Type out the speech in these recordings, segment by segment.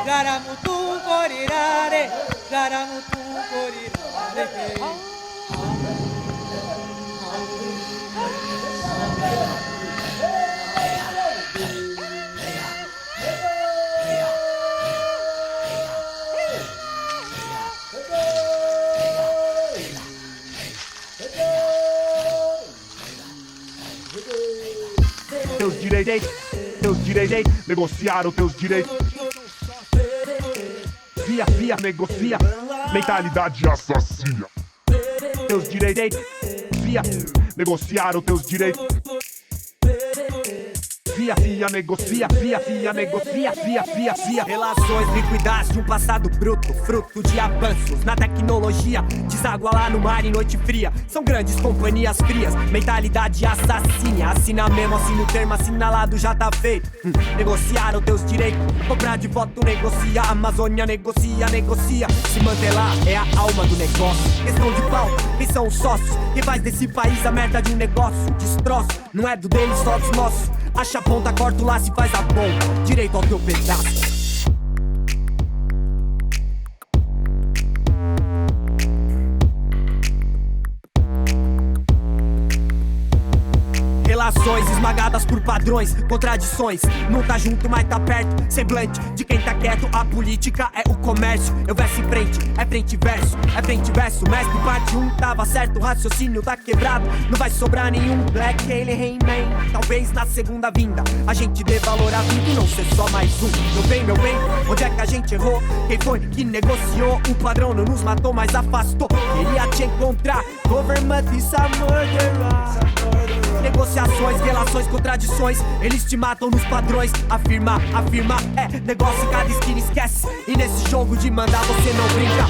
Garamutu corirare, garamutu corirare. Teus direitos, negociaram teus direitos. Via, negocia, mentalidade assassina. Teus direitos, via, negociaram teus direitos. Via, negocia. Relações liquidadas de um passado bruto, fruto de avanços na tecnologia. Deságua lá no mar em noite fria. São grandes companhias frias, mentalidade assassina. Assina mesmo, assina o termo, assinalado já tá feito. Negociaram teus direitos, comprar de voto negocia. Amazônia negocia. Se manter lá é a alma do negócio. Questão de pau, quem são os sócios? Quem faz desse país a merda de um negócio? Destroço, não é do deles, só dos nossos. Acha a ponta, corta o laço e faz a ponta. Direito ao teu pedaço. Relações esmagadas por padrões, contradições. Não tá junto, mas tá perto. Semblante de quem tá quieto. A política é o comércio. Eu verso em frente, é frente e verso. É frente e verso, mestre parte 1 tava certo. O raciocínio tá quebrado, não vai sobrar nenhum Black Alien Man. Talvez na segunda vinda a gente dê valor à vida e não ser só mais um. Meu bem, onde é que a gente errou? Quem foi que negociou? O padrão não nos matou, mas afastou. Queria te encontrar, government is a murderer. Negociações, relações, contradições. Eles te matam nos padrões. Afirma, é negócio em cada esquina, esquece. E nesse jogo de mandar você não brinca.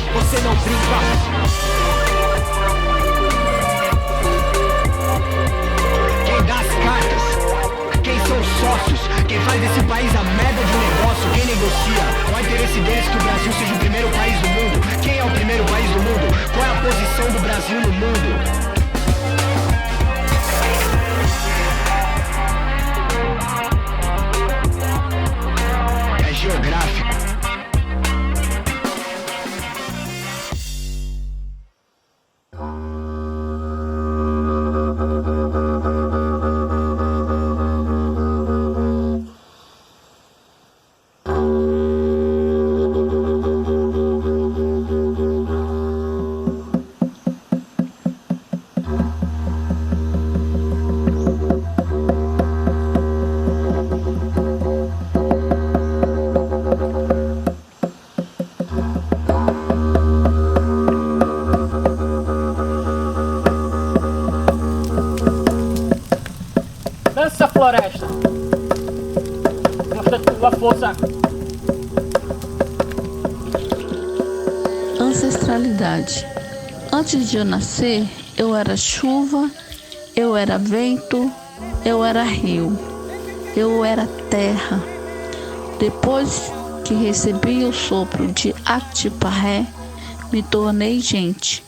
Quem dá as cartas? Quem são os sócios? Quem faz desse país a merda de um negócio? Quem negocia? Qual é o interesse deles que o Brasil seja o primeiro país do mundo? Quem é o primeiro país do mundo? Qual é a posição do Brasil no mundo? Geográfico. Floresta, mostra tua força. Ancestralidade. Antes de eu nascer, eu era chuva, eu era vento, eu era rio, eu era terra. Depois que recebi o sopro de Actiparré, me tornei gente.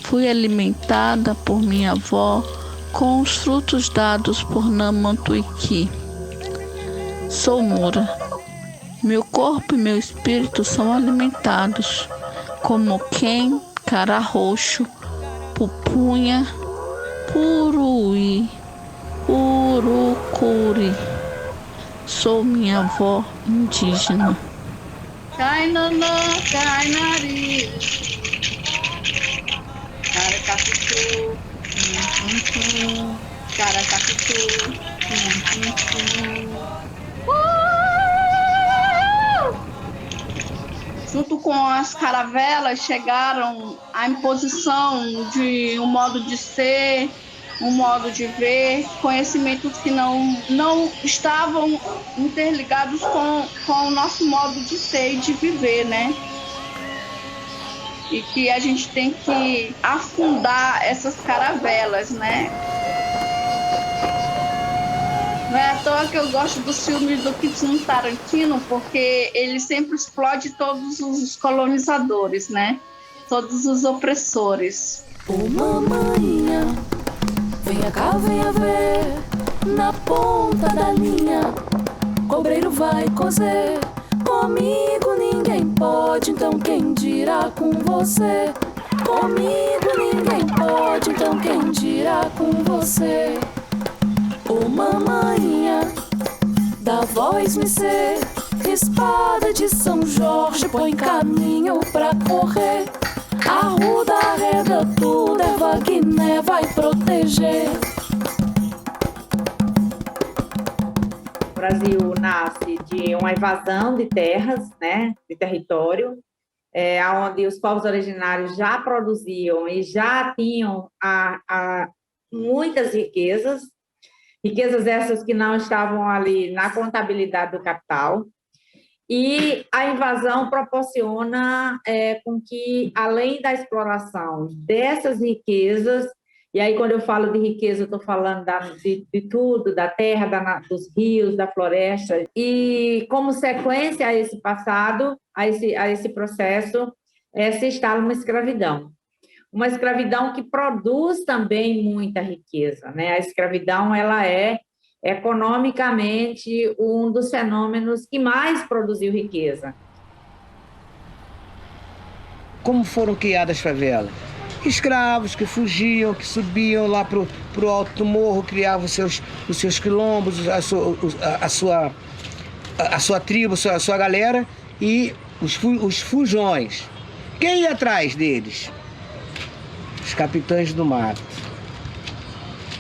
Fui alimentada por minha avó com os frutos dados por Namantuiki. Sou Mura. Meu corpo e meu espírito são alimentados como quem, cara roxo, pupunha, puruí, urucuri. Sou minha avó indígena. Cai nanã, cai nariz, caracapitu, caracapitu, Junto com as caravelas chegaram a imposição de um modo de ser, um modo de ver, conhecimentos que não estavam interligados com o nosso modo de ser e de viver, né? E que a gente tem que afundar essas caravelas, né? Não é à toa que eu gosto dos filmes do Quentin Tarantino, porque ele sempre explode todos os colonizadores, né? Todos os opressores. Ô mamanha, Venha cá, venha ver, na ponta da linha, cobreiro vai cozer. Comigo ninguém pode, então quem dirá com você? Comigo ninguém pode, então quem dirá com você? Ô mamainha, dá voz me ser, espada de São Jorge, põe caminho pra correr. Arruda, arreda tudo, Eva Guiné vai proteger. O Brasil nasce de uma invasão de terras, né, de território, onde os povos originários já produziam e já tinham muitas riquezas essas que não estavam ali na contabilidade do capital. E a invasão proporciona com que, além da exploração dessas riquezas, e aí quando eu falo de riqueza, eu estou falando de tudo, da terra, dos rios, da floresta, e como sequência a esse passado, a esse processo, se instala uma escravidão. Uma escravidão que produz também muita riqueza, né? A escravidão, ela é economicamente um dos fenômenos que mais produziu riqueza. Como foram criadas as favelas? Escravos que fugiam, que subiam lá pro alto do morro, criavam os seus quilombos, a sua tribo, a sua galera, e os fujões. Quem ia atrás deles? Os capitães do mato.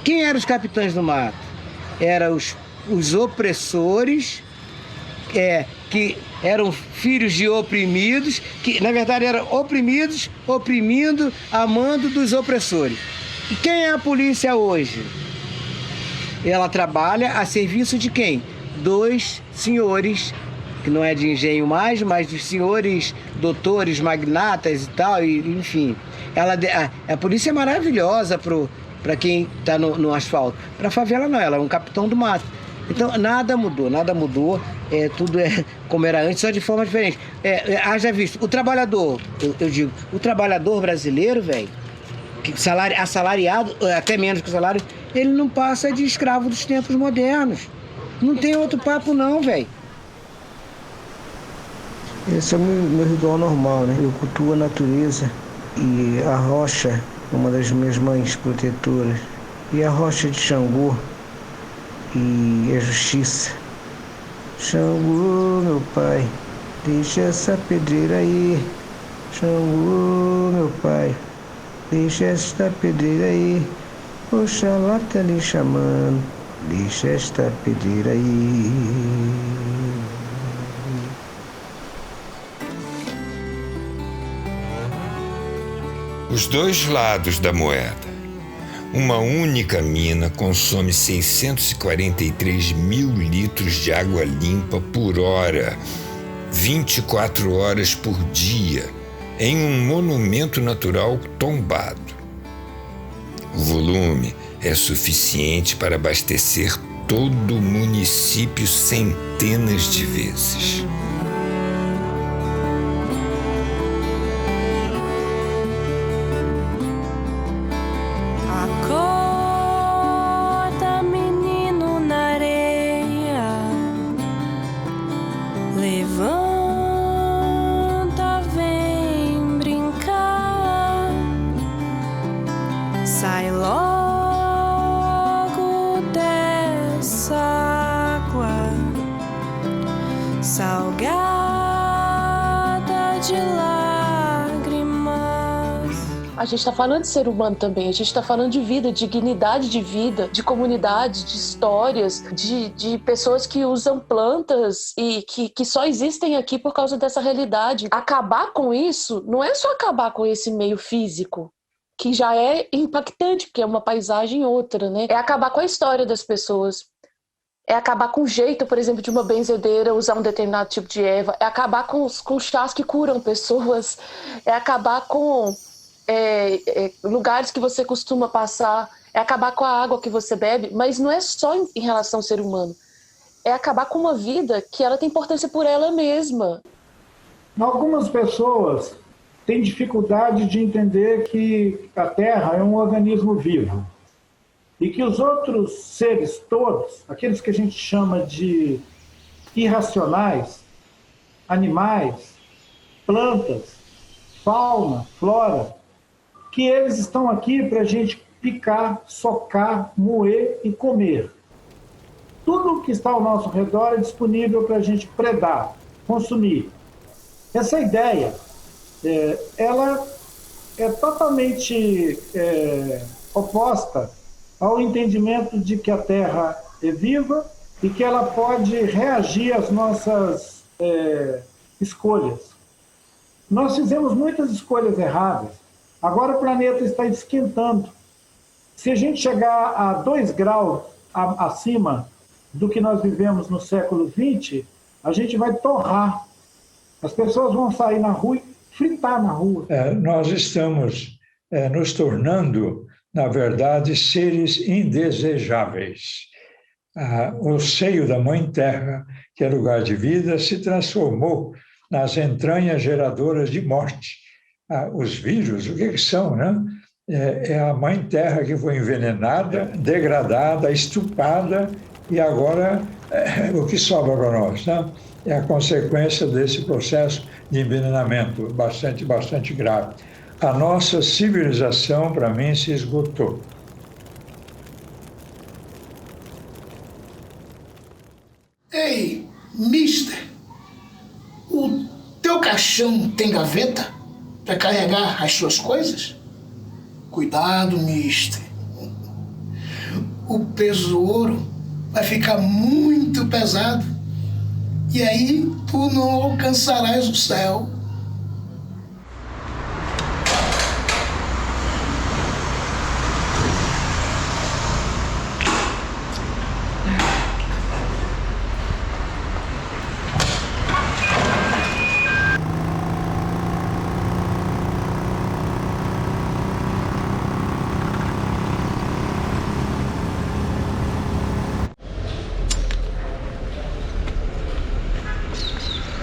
Quem eram os capitães do mato? Eram os opressores, que eram filhos de oprimidos, que na verdade eram oprimidos, oprimindo, amando dos opressores. E quem é a polícia hoje? Ela trabalha a serviço de quem? Dos senhores, que não é de engenho mais, mas dos senhores doutores, magnatas e tal, enfim. A polícia é maravilhosa para quem está no asfalto. Para a favela não, ela é um capitão do mato. Então nada mudou, tudo é como era antes, só de forma diferente. Haja visto, o trabalhador, eu digo, o trabalhador brasileiro, velho, assalariado, até menos que o salário, ele não passa de escravo dos tempos modernos. Não tem outro papo não, velho. Esse é o meu ritual normal, né? Eu cultuo a natureza e a rocha, uma das minhas mães protetoras, e a rocha de Xangô e a justiça. Xangô, meu pai, deixa essa pedreira aí. Xangô, meu pai, deixa esta pedreira aí. Oxalá tá lhe chamando, deixa esta pedreira aí. Os dois lados da moeda. Uma única mina consome 643 mil litros de água limpa por hora, 24 horas por dia, em um monumento natural tombado. O volume é suficiente para abastecer todo o município centenas de vezes. A gente está falando de ser humano também, a gente está falando de vida, de dignidade de vida, de comunidade, de histórias, de pessoas que usam plantas e que só existem aqui por causa dessa realidade. Acabar com isso não é só acabar com esse meio físico, que já é impactante, porque é uma paisagem outra, né? É acabar com a história das pessoas. É acabar com o jeito, por exemplo, de uma benzedeira usar um determinado tipo de erva. É acabar com chás que curam pessoas. É acabar com lugares que você costuma passar. É acabar com a água que você bebe. Mas não é só em relação ao ser humano. É acabar com uma vida que ela tem importância por ela mesma. Algumas pessoas têm dificuldade de entender que a Terra é um organismo vivo. e que os outros seres todos, aqueles que a gente chama de irracionais, animais, plantas, fauna, flora, que eles estão aqui para a gente picar, socar, moer e comer. Tudo que está ao nosso redor é disponível para a gente predar, consumir. Essa ideia, ela é totalmente oposta ao entendimento de que a Terra é viva e que ela pode reagir às nossas escolhas. Nós fizemos muitas escolhas erradas. Agora o planeta está esquentando. Se a gente chegar a 2 graus acima do que nós vivemos no século XX, a gente vai torrar. As pessoas vão sair na rua e fritar na rua. Nós estamos nos tornando, na verdade, seres indesejáveis. O seio da Mãe Terra, que é lugar de vida, se transformou nas entranhas geradoras de morte. Os vírus, o que são, né? É a Mãe Terra que foi envenenada, degradada, estuprada, e agora o que sobra para nós, né? É a consequência desse processo de envenenamento bastante grave. A nossa civilização, para mim, se esgotou. Ei, mister, o teu caixão tem gaveta para carregar as suas coisas? Cuidado, mister. O peso do ouro vai ficar muito pesado e aí tu não alcançarás o céu.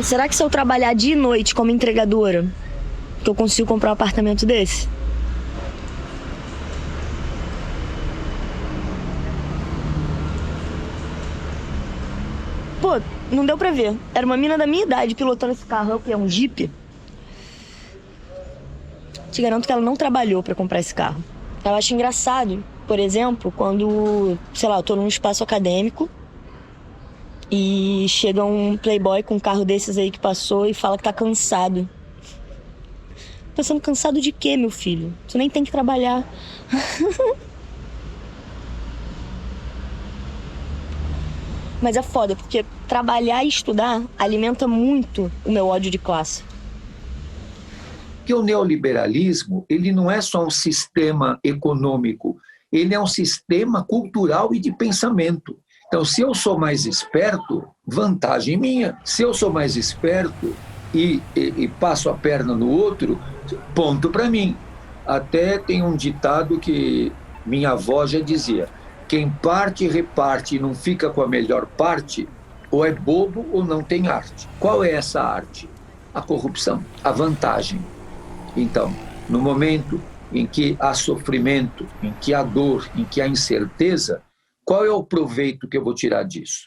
Será que se eu trabalhar dia e noite como entregadora, que eu consigo comprar um apartamento desse? Pô, não deu pra ver. Era uma mina da minha idade pilotando esse carro. É o quê? É um Jeep? Te garanto que ela não trabalhou pra comprar esse carro. Eu acho engraçado, por exemplo, quando, sei lá, eu tô num espaço acadêmico e chega um playboy com um carro desses aí que passou e fala que tá cansado. Pensando, cansado de quê, meu filho? Você nem tem que trabalhar. Mas é foda, porque trabalhar e estudar alimenta muito o meu ódio de classe. Que o neoliberalismo, ele não é só um sistema econômico, ele é um sistema cultural e de pensamento. Então, se eu sou mais esperto, vantagem minha. Se eu sou mais esperto e passo a perna no outro, ponto para mim. Até tem um ditado que minha avó já dizia: quem parte, reparte e não fica com a melhor parte, ou é bobo ou não tem arte. Qual é essa arte? A corrupção, a vantagem. Então, no momento em que há sofrimento, em que há dor, em que há incerteza, qual é o proveito que eu vou tirar disso?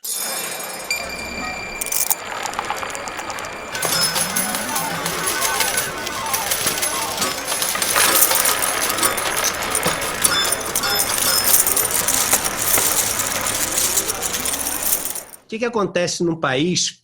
O que acontece num país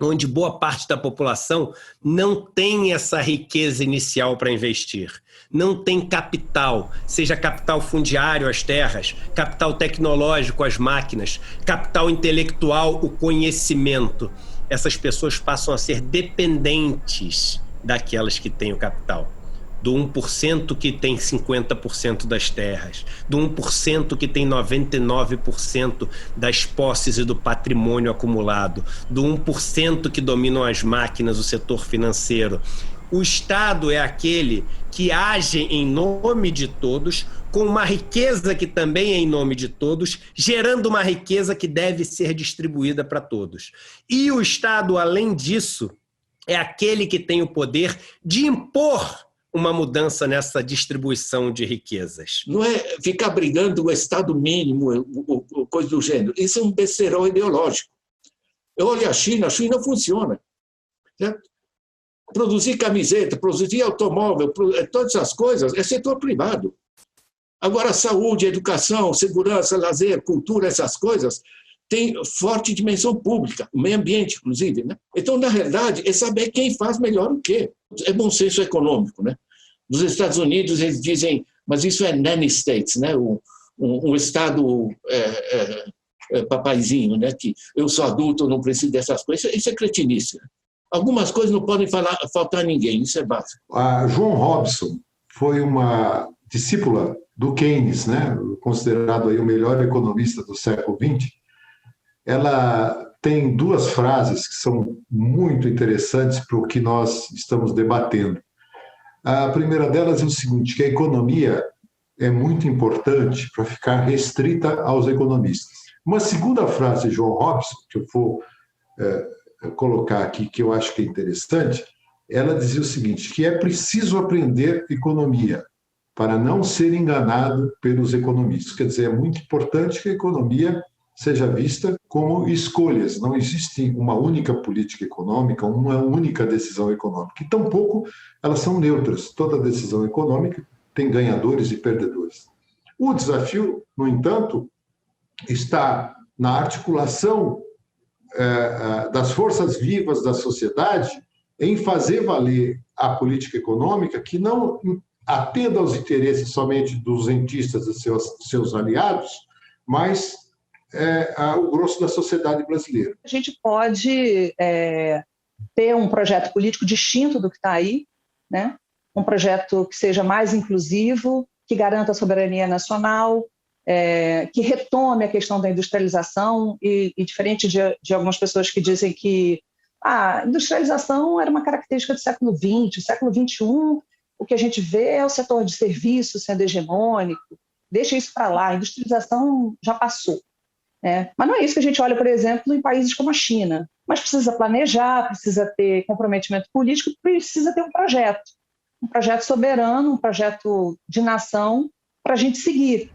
onde boa parte da população não tem essa riqueza inicial para investir? Não tem capital, seja capital fundiário, as terras, capital tecnológico, as máquinas, capital intelectual, o conhecimento. Essas pessoas passam a ser dependentes daquelas que têm o capital. Do 1% que tem 50% das terras, do 1% que tem 99% das posses e do patrimônio acumulado, do 1% que dominam as máquinas, o setor financeiro. O Estado é aquele que age em nome de todos, com uma riqueza que também é em nome de todos, gerando uma riqueza que deve ser distribuída para todos. E o Estado, além disso, é aquele que tem o poder de impor uma mudança nessa distribuição de riquezas? Não é ficar brigando o Estado mínimo, coisa do gênero. Isso é um besterol ideológico. Olha a China funciona. Certo? Produzir camiseta, produzir automóvel, todas essas coisas é setor privado. Agora, saúde, educação, segurança, lazer, cultura, essas coisas têm forte dimensão pública, o meio ambiente, inclusive. Né? Então, na realidade, é saber quem faz melhor o quê. É bom senso econômico. Né? Nos Estados Unidos, eles dizem, mas isso é nanny states, né? um Estado papaizinho, né? Que eu sou adulto, não preciso dessas coisas. Isso é cretinice. Algumas coisas não podem faltar a ninguém, isso é básico. A Joan Robson foi uma discípula do Keynes, né? Considerado aí o melhor economista do século XX. Ela tem duas frases que são muito interessantes para o que nós estamos debatendo. A primeira delas é o seguinte, que a economia é muito importante para ficar restrita aos economistas. Uma segunda frase de Joan Robson, que eu vou colocar aqui, que eu acho que é interessante, ela dizia o seguinte, que é preciso aprender economia para não ser enganado pelos economistas. Quer dizer, é muito importante que a economia seja vista como escolhas. Não existe uma única política econômica, uma única decisão econômica. E tampouco elas são neutras. Toda decisão econômica tem ganhadores e perdedores. O desafio, no entanto, está na articulação das forças vivas da sociedade em fazer valer a política econômica que não atenda aos interesses somente dos rentistas e seus aliados, mas o grosso da sociedade brasileira. A gente pode ter um projeto político distinto do que está aí, né? Um projeto que seja mais inclusivo, que garanta a soberania nacional, que retome a questão da industrialização e diferente de algumas pessoas que dizem que a industrialização era uma característica do século XX, o século XXI, o que a gente vê é o setor de serviços sendo hegemônico, deixa isso para lá, a industrialização já passou. Mas não é isso que a gente olha, por exemplo, em países como a China. Mas precisa planejar, precisa ter comprometimento político, precisa ter um projeto soberano, um projeto de nação para a gente seguir.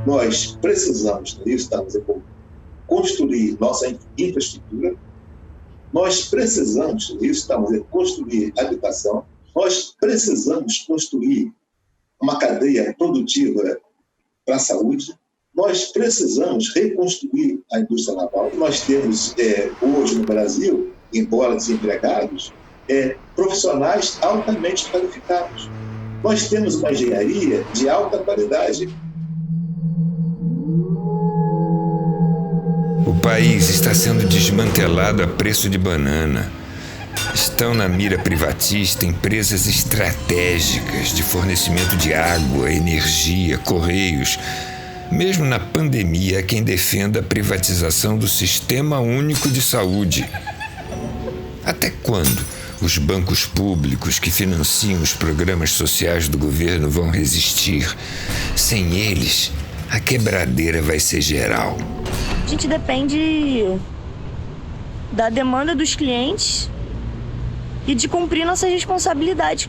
Nós precisamos, estamos construir nossa infraestrutura, nós precisamos, estamos construir habitação, nós precisamos construir uma cadeia produtiva para a saúde, nós precisamos reconstruir a indústria naval. Nós temos hoje no Brasil, embora desempregados, profissionais altamente qualificados. Nós temos uma engenharia de alta qualidade. O país está sendo desmantelado a preço de banana. Estão na mira privatista empresas estratégicas de fornecimento de água, energia, correios. Mesmo na pandemia, há quem defenda a privatização do Sistema Único de Saúde. Até quando os bancos públicos que financiam os programas sociais do governo vão resistir? Sem eles, a quebradeira vai ser geral. A gente depende da demanda dos clientes e de cumprir nossas responsabilidades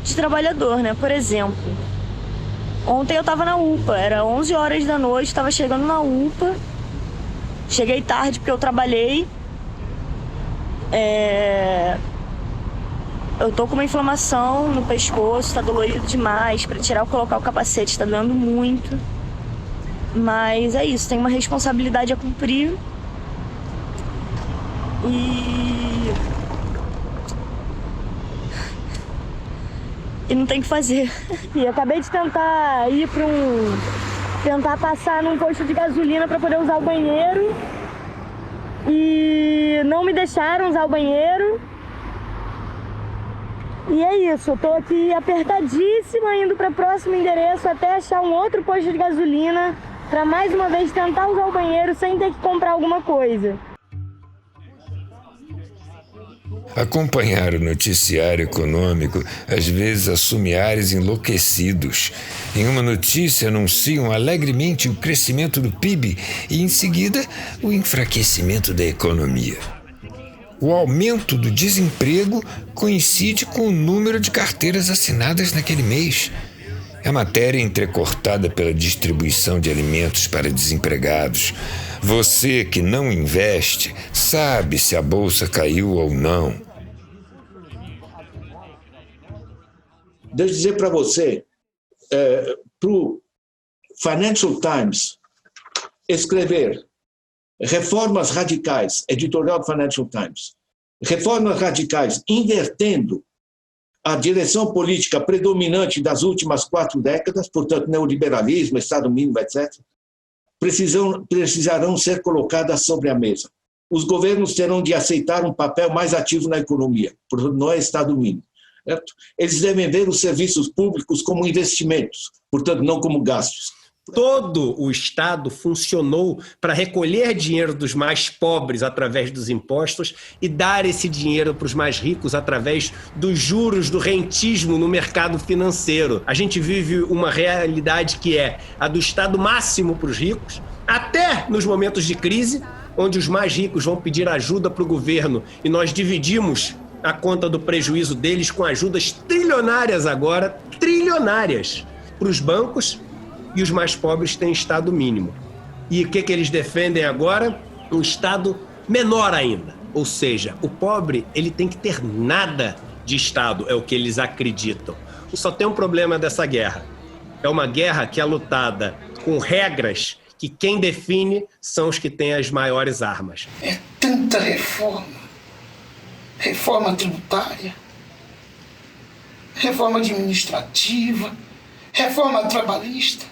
de trabalhador, né? Por exemplo, ontem eu estava na UPA, era 11 horas da noite, estava chegando na UPA, cheguei tarde porque eu trabalhei, eu tô com uma inflamação no pescoço, tá dolorido demais, para tirar ou colocar o capacete, tá doendo muito. Mas é isso, tem uma responsabilidade a cumprir. E não tem o que fazer. E eu acabei de tentar ir para tentar passar num posto de gasolina para poder usar o banheiro. E não me deixaram usar o banheiro. E é isso, eu tô aqui apertadíssima, indo para o próximo endereço até achar um outro posto de gasolina para mais uma vez tentar usar o banheiro sem ter que comprar alguma coisa. Acompanhar o noticiário econômico às vezes assume ares enlouquecidos. Em uma notícia anunciam alegremente o crescimento do PIB e em seguida o enfraquecimento da economia. O aumento do desemprego coincide com o número de carteiras assinadas naquele mês. É matéria entrecortada pela distribuição de alimentos para desempregados. Você que não investe sabe se a bolsa caiu ou não. Deixa eu dizer para você, para o Financial Times escrever reformas radicais, editorial do Financial Times, reformas radicais invertendo a direção política predominante das últimas 4 décadas, portanto, neoliberalismo, Estado mínimo, etc., precisarão ser colocadas sobre a mesa. Os governos terão de aceitar um papel mais ativo na economia, portanto, não é Estado mínimo. Certo? Eles devem ver os serviços públicos como investimentos, portanto, não como gastos. Todo o Estado funcionou para recolher dinheiro dos mais pobres através dos impostos e dar esse dinheiro para os mais ricos através dos juros do rentismo no mercado financeiro. A gente vive uma realidade que é a do Estado máximo para os ricos, até nos momentos de crise, onde os mais ricos vão pedir ajuda para o governo e nós dividimos a conta do prejuízo deles com ajudas trilionárias agora, trilionárias, para os bancos, e os mais pobres têm Estado mínimo. E o que eles defendem agora? Um Estado menor ainda. Ou seja, o pobre ele tem que ter nada de Estado, é o que eles acreditam. Só tem um problema dessa guerra. É uma guerra que é lutada com regras que quem define são os que têm as maiores armas. É tanta reforma. Reforma tributária, reforma administrativa, reforma trabalhista.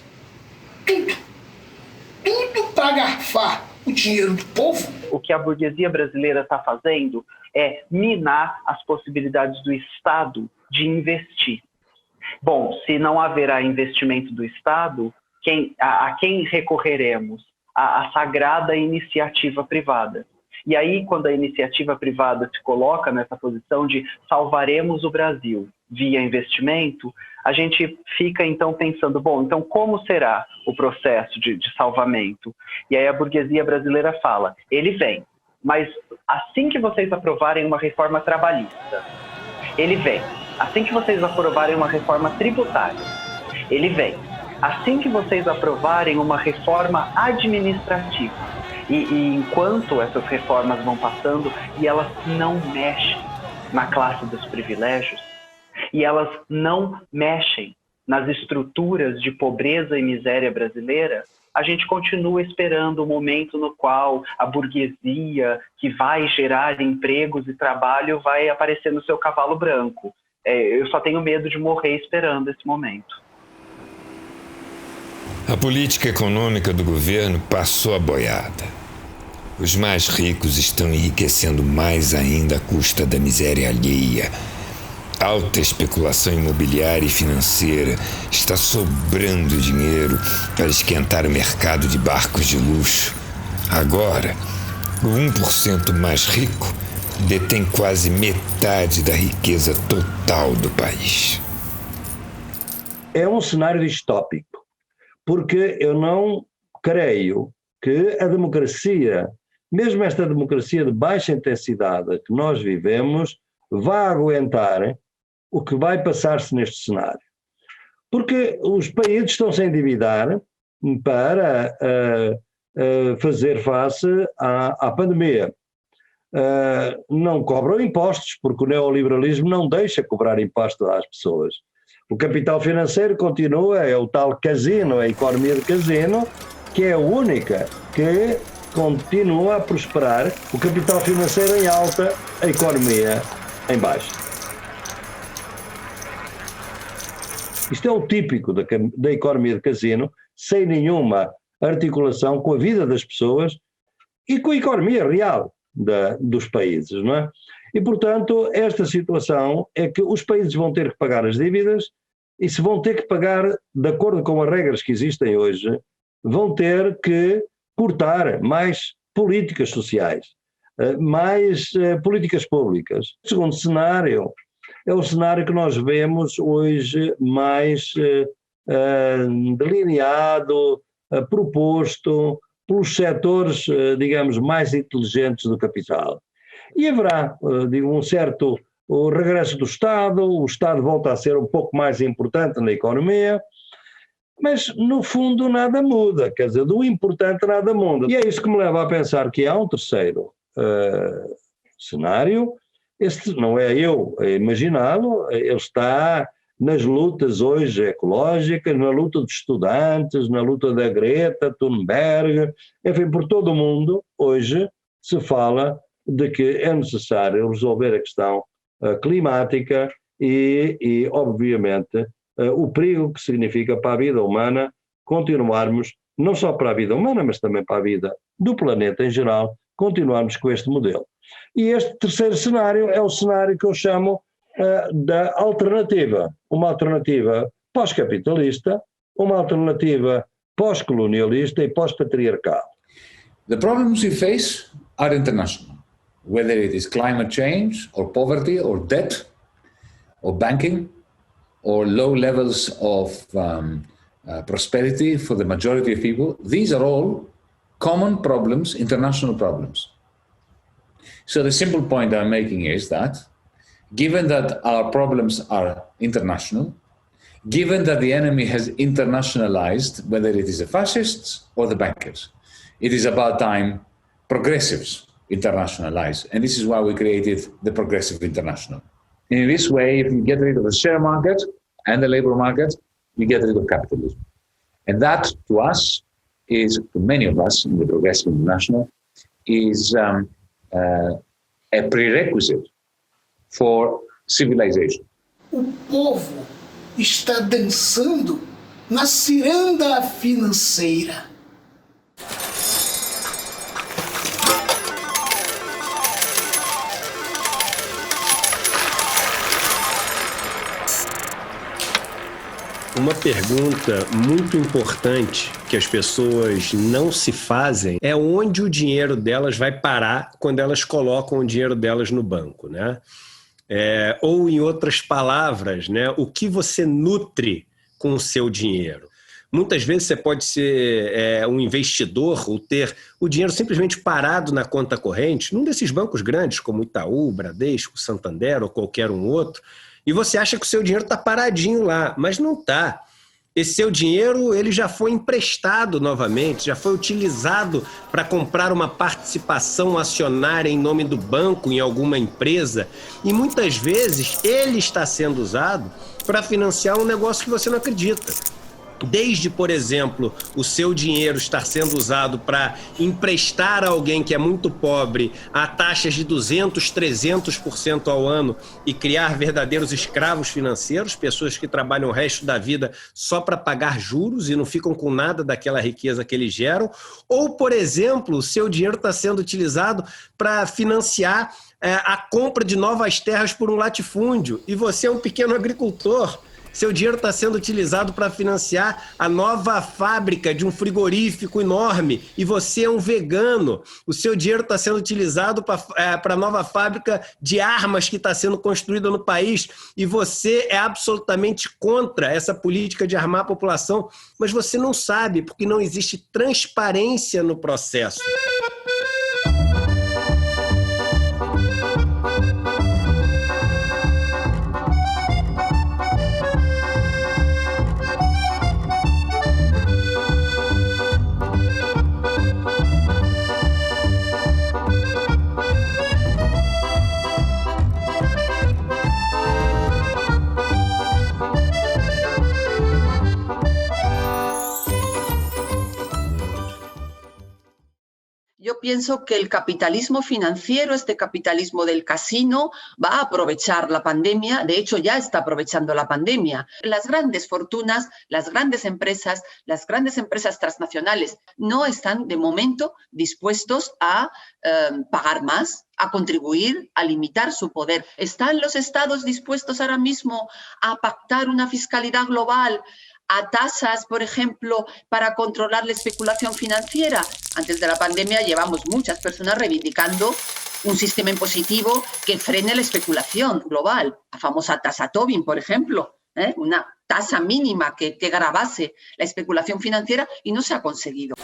Tudo para garfar o dinheiro do povo. O que a burguesia brasileira está fazendo é minar as possibilidades do Estado de investir. Bom, se não haverá investimento do Estado, a quem recorreremos? À sagrada iniciativa privada. E aí, quando a iniciativa privada se coloca nessa posição de salvaremos o Brasil via investimento, a gente fica então pensando, bom, então como será o processo de salvamento? E aí a burguesia brasileira fala, ele vem, mas assim que vocês aprovarem uma reforma trabalhista, ele vem. Assim que vocês aprovarem uma reforma tributária, ele vem. Assim que vocês aprovarem uma reforma administrativa, e enquanto essas reformas vão passando e elas não mexem na classe dos privilégios, e elas não mexem nas estruturas de pobreza e miséria brasileira, a gente continua esperando o momento no qual a burguesia, que vai gerar empregos e trabalho, vai aparecer no seu cavalo branco. Eu só tenho medo de morrer esperando esse momento. A política econômica do governo passou a boiada. Os mais ricos estão enriquecendo mais ainda à custa da miséria alheia. Alta especulação imobiliária e financeira, está sobrando dinheiro para esquentar o mercado de barcos de luxo. Agora, o 1% mais rico detém quase metade da riqueza total do país. É um cenário distópico, porque eu não creio que a democracia, mesmo esta democracia de baixa intensidade que nós vivemos, vá aguentar o que vai passar-se neste cenário. Porque os países estão-se a endividar para fazer face à pandemia. Não cobram impostos, porque o neoliberalismo não deixa cobrar impostos às pessoas. O capital financeiro continua, é o tal casino, a economia de casino, que é a única que continua a prosperar. O capital financeiro em alta, a economia em baixa. Isto é o típico da economia de casino, sem nenhuma articulação com a vida das pessoas e com a economia real dos países, não é? E, portanto, esta situação é que os países vão ter que pagar as dívidas e, se vão ter que pagar de acordo com as regras que existem hoje, vão ter que cortar mais políticas sociais, mais políticas públicas. O segundo cenário é o cenário que nós vemos hoje mais delineado, proposto pelos setores, digamos, mais inteligentes do capital. E haverá, digo, um certo o regresso do Estado, o Estado volta a ser um pouco mais importante na economia, mas no fundo nada muda, quer dizer, do importante nada muda. E é isso que me leva a pensar que há um terceiro cenário. Este não é eu a imaginá-lo, ele está nas lutas hoje ecológicas, na luta dos estudantes, na luta da Greta Thunberg, enfim, por todo o mundo hoje se fala de que é necessário resolver a questão climática e obviamente, o perigo que significa para a vida humana continuarmos, não só para a vida humana, mas também para a vida do planeta em geral, continuarmos com este modelo. E este terceiro cenário é o cenário que eu chamo da alternativa, uma alternativa pós-capitalista, uma alternativa pós-colonialista e pós-patriarcal. The problems we face are international, whether it is climate change or poverty or debt or banking or low levels of prosperity for the majority of people. These are all common problems, international problems. So the simple point I'm making is that given that our problems are international, given that the enemy has internationalized, whether it is the fascists or the bankers, it is about time progressives internationalize. And this is why we created the Progressive International. In this way, if you get rid of the share market and the labor market, you get rid of capitalism. And that, to us, is, to many of us in the Progressive International, is a prerequisite for civilization. O povo está dançando na ciranda financeira. Uma pergunta muito importante que as pessoas não se fazem é onde o dinheiro delas vai parar quando elas colocam o dinheiro delas no banco, né? Ou, em outras palavras, né, o que você nutre com o seu dinheiro. Muitas vezes você pode ser um investidor ou ter o dinheiro simplesmente parado na conta corrente, num desses bancos grandes como Itaú, Bradesco, Santander ou qualquer um outro, e você acha que o seu dinheiro está paradinho lá, mas não está. Esse seu dinheiro ele já foi emprestado novamente, já foi utilizado para comprar uma participação acionária em nome do banco em alguma empresa, e muitas vezes ele está sendo usado para financiar um negócio que você não acredita. Desde, por exemplo, o seu dinheiro estar sendo usado para emprestar a alguém que é muito pobre a taxas de 200%, 300% ao ano e criar verdadeiros escravos financeiros, pessoas que trabalham o resto da vida só para pagar juros e não ficam com nada daquela riqueza que eles geram. Ou, por exemplo, o seu dinheiro está sendo utilizado para financiar a compra de novas terras por um latifúndio e você é um pequeno agricultor. Seu dinheiro está sendo utilizado para financiar a nova fábrica de um frigorífico enorme e você é um vegano. O seu dinheiro está sendo utilizado para a nova fábrica de armas que está sendo construída no país e você é absolutamente contra essa política de armar a população, mas você não sabe porque não existe transparência no processo. Yo pienso que el capitalismo financiero, este capitalismo del casino, va a aprovechar la pandemia, de hecho ya está aprovechando la pandemia. Las grandes fortunas, las grandes empresas transnacionales no están de momento dispuestos a pagar más, a contribuir, a limitar su poder. ¿Están los estados dispuestos ahora mismo a pactar una fiscalidad global a tasas, por ejemplo, para controlar la especulación financiera? Antes de la pandemia llevamos muchas personas reivindicando un sistema impositivo que frene la especulación global. La famosa tasa Tobin, por ejemplo, una tasa mínima que gravase la especulación financiera y no se ha conseguido.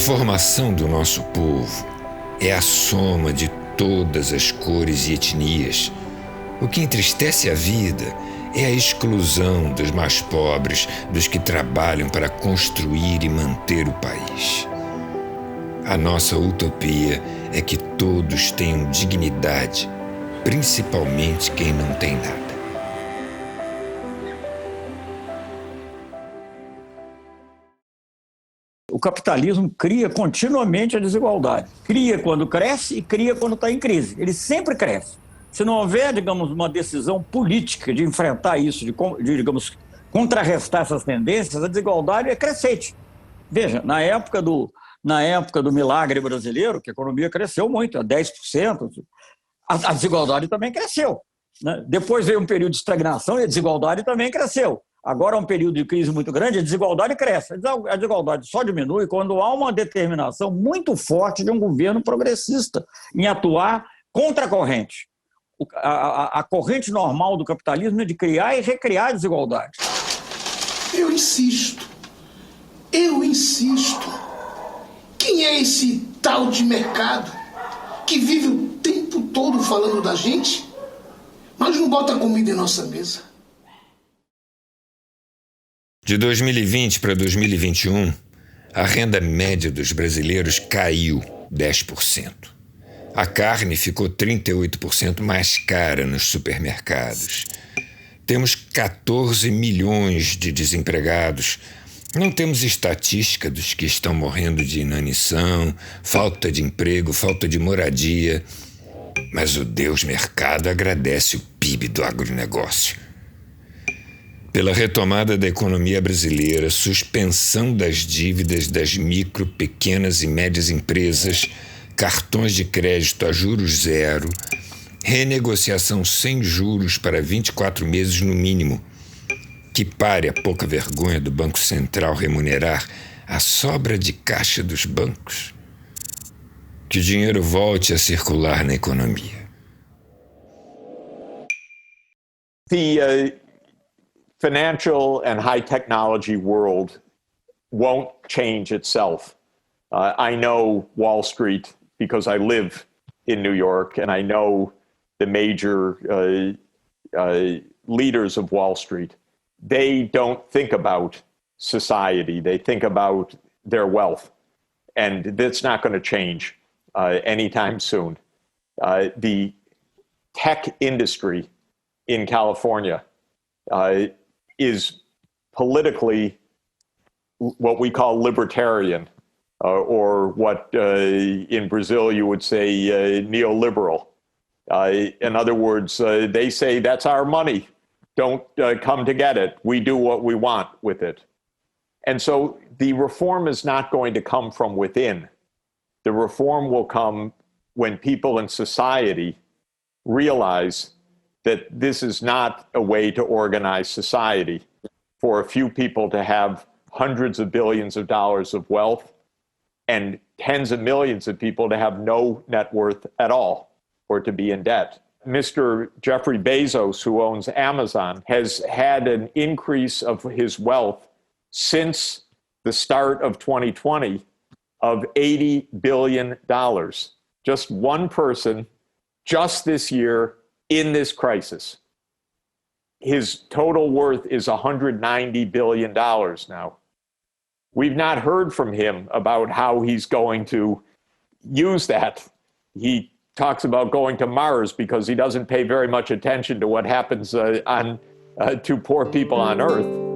formação do nosso povo é a soma de todas as cores e etnias. O que entristece a vida é a exclusão dos mais pobres, dos que trabalham para construir e manter o país. A nossa utopia é que todos tenham dignidade, principalmente quem não tem nada. O capitalismo cria continuamente a desigualdade. Cria quando cresce e cria quando está em crise. Ele sempre cresce. Se não houver, digamos, uma decisão política de enfrentar isso, de digamos, contrarrestar essas tendências, a desigualdade é crescente. Veja, na época do milagre brasileiro, que a economia cresceu muito, a 10%, a desigualdade também cresceu, né? Depois veio um período de estagnação e a desigualdade também cresceu. Agora é um período de crise muito grande, a desigualdade cresce. A desigualdade só diminui quando há uma determinação muito forte de um governo progressista em atuar contra a corrente. A corrente normal do capitalismo é de criar e recriar a desigualdade. Eu insisto. Quem é esse tal de mercado que vive o tempo todo falando da gente, mas não bota comida em nossa mesa? De 2020 para 2021, a renda média dos brasileiros caiu 10%. A carne ficou 38% mais cara nos supermercados. Temos 14 milhões de desempregados. Não temos estatística dos que estão morrendo de inanição, falta de emprego, falta de moradia. Mas o Deus Mercado agradece o PIB do agronegócio. Pela retomada da economia brasileira, suspensão das dívidas das micro, pequenas e médias empresas, cartões de crédito a juros zero, renegociação sem juros para 24 meses no mínimo. Que pare a pouca vergonha do Banco Central remunerar a sobra de caixa dos bancos. Que o dinheiro volte a circular na economia. The financial and high technology world won't change itself. I know Wall Street because I live in New York, and I know the major leaders of Wall Street. They don't think about society. They think about their wealth. And that's not going to change anytime soon. The tech industry in California is politically what we call libertarian, or what in Brazil you would say neoliberal. In other words, they say that's our money. Don't come to get it. We do what we want with it. And so the reform is not going to come from within. The reform will come when people in society realize that this is not a way to organize society for a few people to have hundreds of billions of dollars of wealth and tens of millions of people to have no net worth at all or to be in debt. Mr. Jeffrey Bezos, who owns Amazon, has had an increase of his wealth since the start of 2020 of $80 billion. Just one person, just this year, in this crisis. His total worth is $190 billion now. We've not heard from him about how he's going to use that. He talks about going to Mars because he doesn't pay very much attention to what happens to poor people on Earth.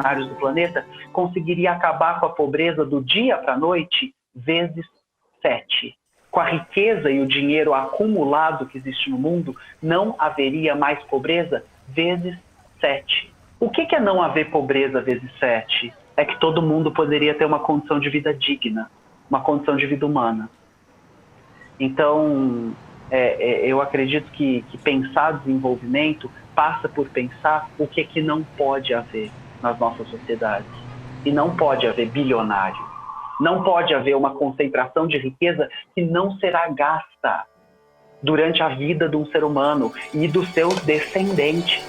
Do planeta conseguiria acabar com a pobreza do dia para a noite vezes 7. Com a riqueza e o dinheiro acumulado que existe no mundo, não haveria mais pobreza vezes 7. O que é não haver pobreza vezes 7? É que todo mundo poderia ter uma condição de vida digna, uma condição de vida humana. Então, eu acredito que pensar desenvolvimento passa por pensar o que não pode haver nas nossas sociedades. E não pode haver bilionário. Não pode haver uma concentração de riqueza que não será gasta durante a vida de um ser humano e dos seus descendentes.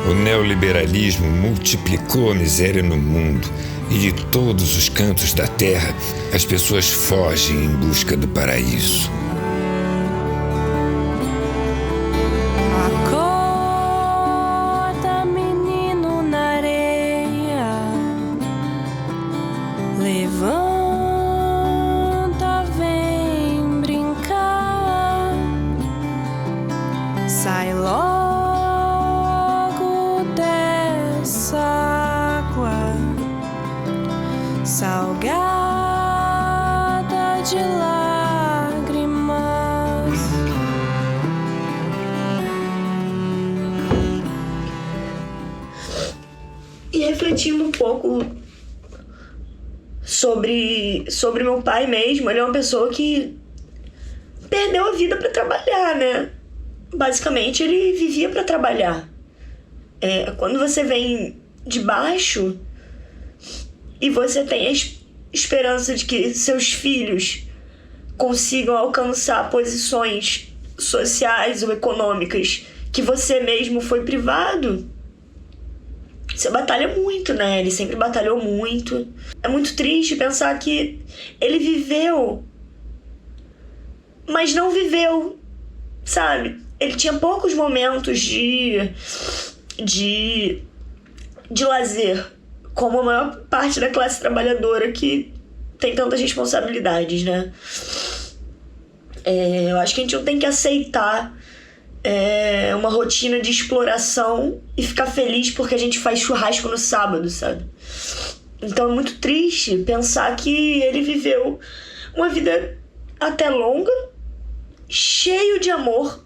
O neoliberalismo multiplicou a miséria no mundo e de todos os cantos da terra as pessoas fogem em busca do paraíso. Acorda, menino na areia, levanta, vem brincar, sai logo dessa água salgada de lágrimas. E refletindo um pouco sobre meu pai mesmo, ele é uma pessoa que perdeu a vida para trabalhar, né? Basicamente, ele vivia para trabalhar. Quando você vem de baixo e você tem a esperança de que seus filhos consigam alcançar posições sociais ou econômicas que você mesmo foi privado, você batalha muito, né? Ele sempre batalhou muito. É muito triste pensar que ele viveu, mas não viveu, sabe? Ele tinha poucos momentos de lazer, como a maior parte da classe trabalhadora que tem tantas responsabilidades, né? Eu acho que a gente não tem que aceitar uma rotina de exploração e ficar feliz porque a gente faz churrasco no sábado, sabe? Então é muito triste pensar que ele viveu uma vida até longa, cheio de amor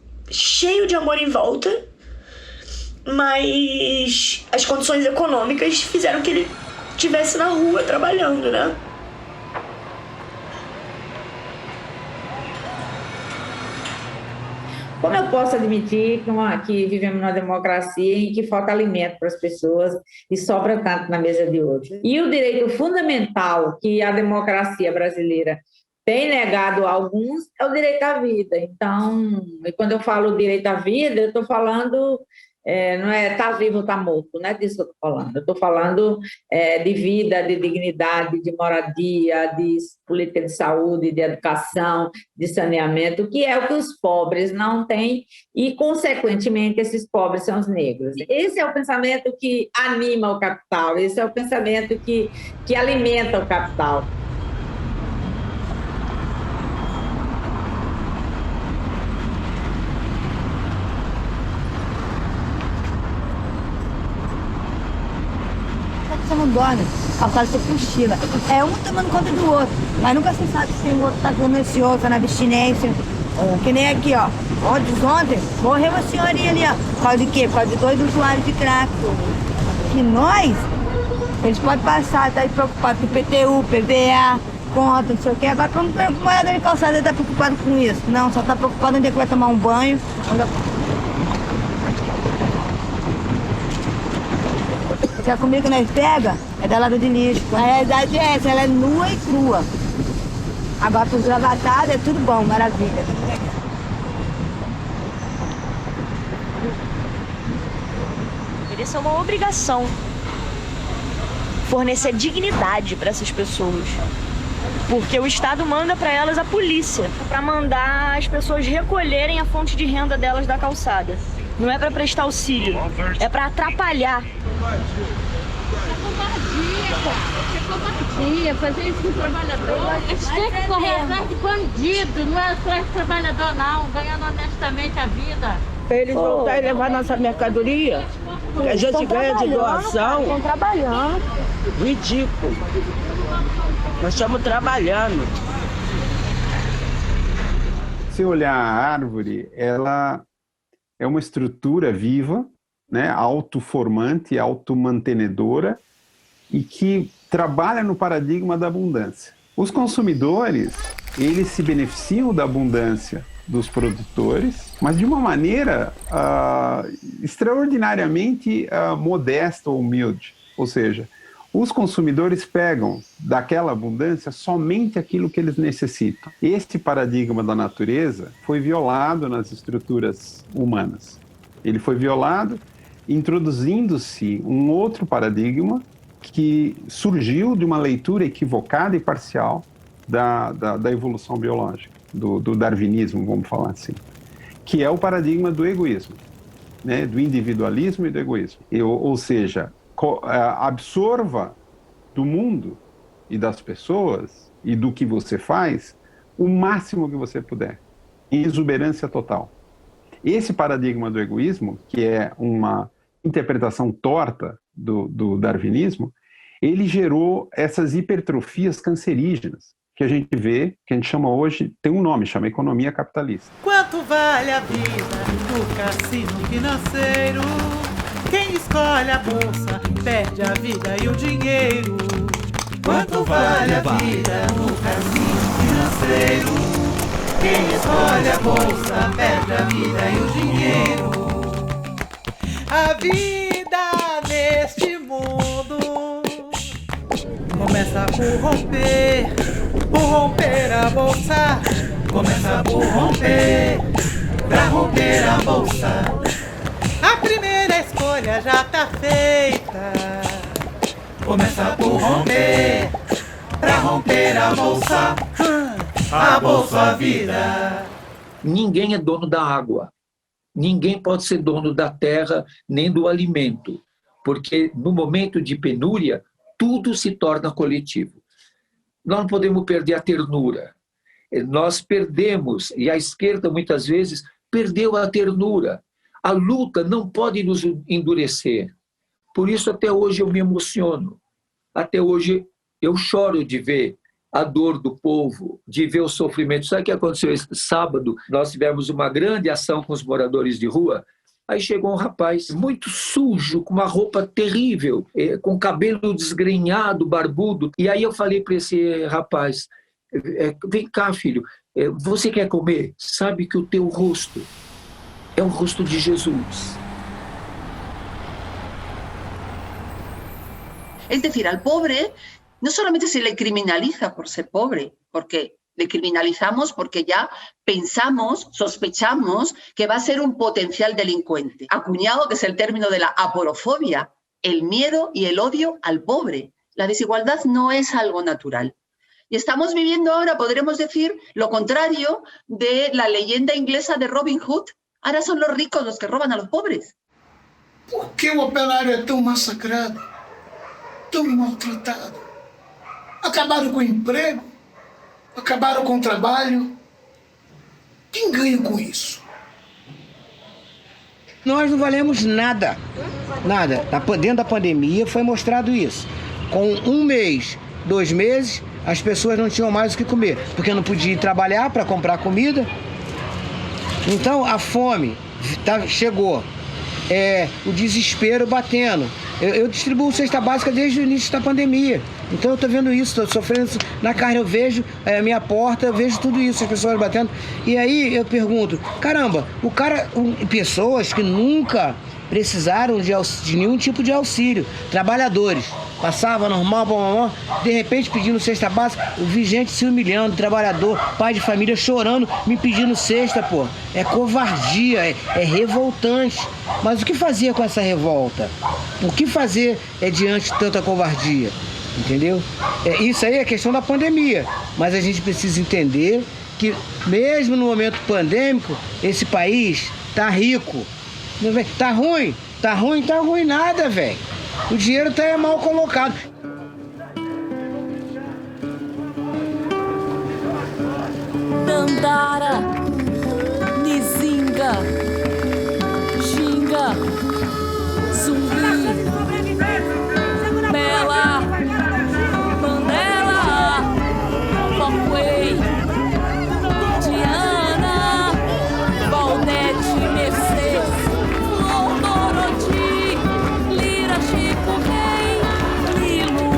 em volta, mas as condições econômicas fizeram que ele estivesse na rua trabalhando, né? Como eu posso admitir que vivemos numa democracia em que falta alimento para as pessoas e sobra tanto na mesa de hoje? E o direito fundamental que a democracia brasileira tem negado a alguns é o direito à vida. Então, quando eu falo direito à vida, eu estou falando, não é estar vivo ou estar morto, não é disso que eu estou falando. Eu estou falando de vida, de dignidade, de moradia, de política de saúde, de educação, de saneamento, que é o que os pobres não têm e, consequentemente, esses pobres são os negros. Esse é o pensamento que anima o capital, esse é o pensamento que alimenta o capital. Você não dorme, a casa você cochila. É um tomando conta do outro, mas nunca se sabe se o outro tá dando esse outro, tá na abstinência. Que nem aqui, ó. Ontem morreu uma senhorinha ali, ó. Por causa de quê? Por causa de 2 usuários de crack. Que nós, eles podem passar, tá aí preocupado com IPTU, PVA, conta, não sei o quê. Agora, como morador de calçada, ele tá preocupado com isso? Não, só tá preocupado onde é que vai tomar um banho. Se a comida que nós pega é da lata de lixo. A realidade é essa, ela é nua e crua. Agora, para os gravatados, é tudo bom, maravilha. Isso é uma obrigação. Fornecer dignidade para essas pessoas. Porque o Estado manda para elas a polícia, para mandar as pessoas recolherem a fonte de renda delas da calçada. Não é para prestar auxílio, é para atrapalhar. É fazer isso com o trabalhador. A gente tem que correr atrás de bandido, não é atrás de trabalhador, não, ganhando honestamente a vida. Eles voltarem a levar nossa mercadoria, que a gente ganha de doação. Estão trabalhando. Ridículo. Nós estamos trabalhando. Se olhar a árvore, ela é uma estrutura viva, né, autoformante, automantenedora, e que trabalha no paradigma da abundância. Os consumidores, eles se beneficiam da abundância dos produtores, mas de uma maneira extraordinariamente modesta ou humilde. Ou seja, os consumidores pegam daquela abundância somente aquilo que eles necessitam. Esse paradigma da natureza foi violado nas estruturas humanas. Ele foi violado introduzindo-se um outro paradigma que surgiu de uma leitura equivocada e parcial da evolução biológica, do darwinismo, vamos falar assim, que é o paradigma do egoísmo, né, do individualismo e do egoísmo. Ou seja, absorva do mundo e das pessoas e do que você faz o máximo que você puder, em exuberância total. Esse paradigma do egoísmo, que é uma interpretação torta do darwinismo, ele gerou essas hipertrofias cancerígenas que a gente vê, que a gente chama hoje, tem um nome, chama economia capitalista. Quanto vale a vida no cassino financeiro? Quem escolhe a bolsa perde a vida e o dinheiro. Quanto vale a vida no cassino financeiro? Quem escolhe a bolsa perde a vida e o dinheiro. A vida neste mundo começa por romper a bolsa. Começa por romper, pra romper a bolsa. A primeira escolha já tá feita. Começa por romper, pra romper a bolsa. A bolsa vida. Ninguém é dono da água. Ninguém pode ser dono da terra nem do alimento, porque no momento de penúria, tudo se torna coletivo. Nós não podemos perder a ternura. Nós perdemos, e a esquerda muitas vezes perdeu a ternura. A luta não pode nos endurecer. Por isso até hoje eu me emociono. Até hoje eu choro de ver a dor do povo, de ver o sofrimento. Sabe o que aconteceu esse sábado? Nós tivemos uma grande ação com os moradores de rua. Aí chegou um rapaz muito sujo, com uma roupa terrível, com cabelo desgrenhado, barbudo. E aí eu falei para esse rapaz, vem cá, filho, você quer comer? Sabe que o teu rosto é o rosto de Jesus. Es decir, al pobre no solamente se le criminaliza por ser pobre, porque le criminalizamos porque ya pensamos, sospechamos que va a ser un potencial delincuente, acuñado, que es el término de la aporofobia, el miedo y el odio al pobre. La desigualdad no es algo natural. Y estamos viviendo ahora, podremos decir, lo contrario de la leyenda inglesa de Robin Hood. Ahora son los ricos los que roban a los pobres. Por que o operário é tão massacrado, tão maltratado? Acabaram com o emprego, acabaram com o trabalho. Quem ganha com isso? Nós não valemos nada, nada. Dentro da pandemia foi mostrado isso. Com 1 mês, 2 meses, as pessoas não tinham mais o que comer, porque não podiam ir trabalhar para comprar comida. Então a fome chegou, o desespero batendo. Eu distribuo cesta básica desde o início da pandemia. Então eu estou vendo isso, estou sofrendo isso na carne. Eu vejo a minha porta, eu vejo tudo isso, as pessoas batendo. E aí eu pergunto, caramba, pessoas que nunca precisaram de nenhum tipo de auxílio, trabalhadores, passava normal, de repente pedindo cesta básica, eu vi gente se humilhando, trabalhador, pai de família chorando, me pedindo cesta, pô. É covardia, é revoltante. Mas o que fazer com essa revolta? O que fazer diante de tanta covardia? Entendeu? Isso aí é questão da pandemia, mas a gente precisa entender que mesmo no momento pandêmico, esse país tá rico. Tá ruim? Tá ruim nada, velho. O dinheiro tá mal colocado. Dandara, Nizinga, Xinga, Zumbi, Bela, Mandela, Papuei, Diana, Valdete, Mercedes, Doroti, Lira, Chico Rei, Lilo,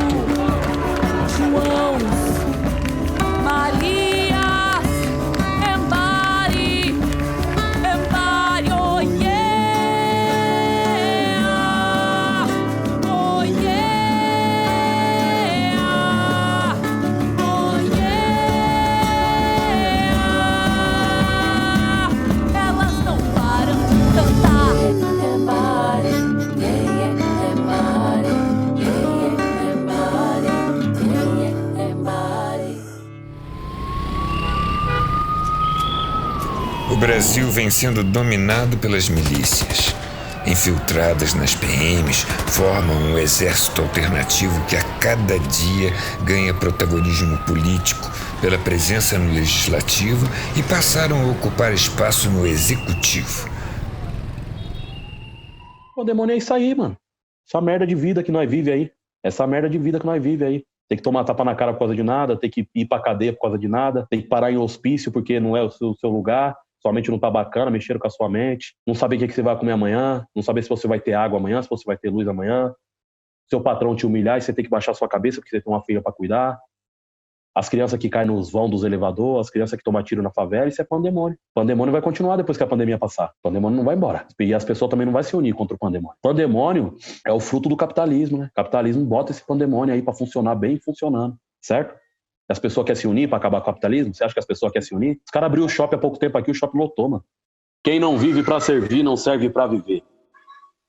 Brasil vem sendo dominado pelas milícias. Infiltradas nas PMs, formam um exército alternativo que a cada dia ganha protagonismo político pela presença no legislativo e passaram a ocupar espaço no executivo. O demônio é isso aí, mano. Essa merda de vida que nós vive aí. Essa merda de vida que nós vive aí. Tem que tomar tapa na cara por causa de nada, tem que ir pra cadeia por causa de nada, tem que parar em hospício porque não é o seu lugar. Sua mente não tá bacana, mexeram com a sua mente. Não saber o que você vai comer amanhã. Não saber se você vai ter água amanhã, se você vai ter luz amanhã. Seu patrão te humilhar e você tem que baixar sua cabeça porque você tem uma filha para cuidar. As crianças que caem nos vãos dos elevadores, as crianças que tomam tiro na favela, isso é pandemônio. O pandemônio vai continuar depois que a pandemia passar. O pandemônio não vai embora. E as pessoas também não vão se unir contra o pandemônio. O pandemônio é o fruto do capitalismo, né? O capitalismo bota esse pandemônio aí para funcionar bem funcionando, certo? As pessoas querem se unir para acabar com o capitalismo? Você acha que as pessoas querem se unir? Os caras abriu o shopping há pouco tempo aqui, o shopping lotou, mano. Quem não vive para servir, não serve para viver.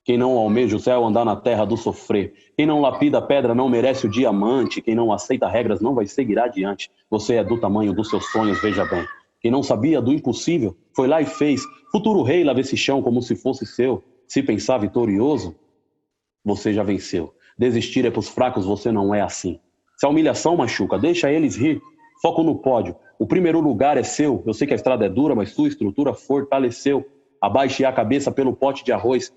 Quem não almeja o céu, andar na terra do sofrer. Quem não lapida a pedra, não merece o diamante. Quem não aceita regras, não vai seguir adiante. Você é do tamanho dos seus sonhos, veja bem. Quem não sabia do impossível, foi lá e fez. Futuro rei, lava esse chão como se fosse seu. Se pensar vitorioso, você já venceu. Desistir é pros fracos, você não é assim. Se a humilhação machuca, deixa eles rir. Foco no pódio. O primeiro lugar é seu. Eu sei que a estrada é dura, mas sua estrutura fortaleceu. Abaixe a cabeça pelo pote de arroz,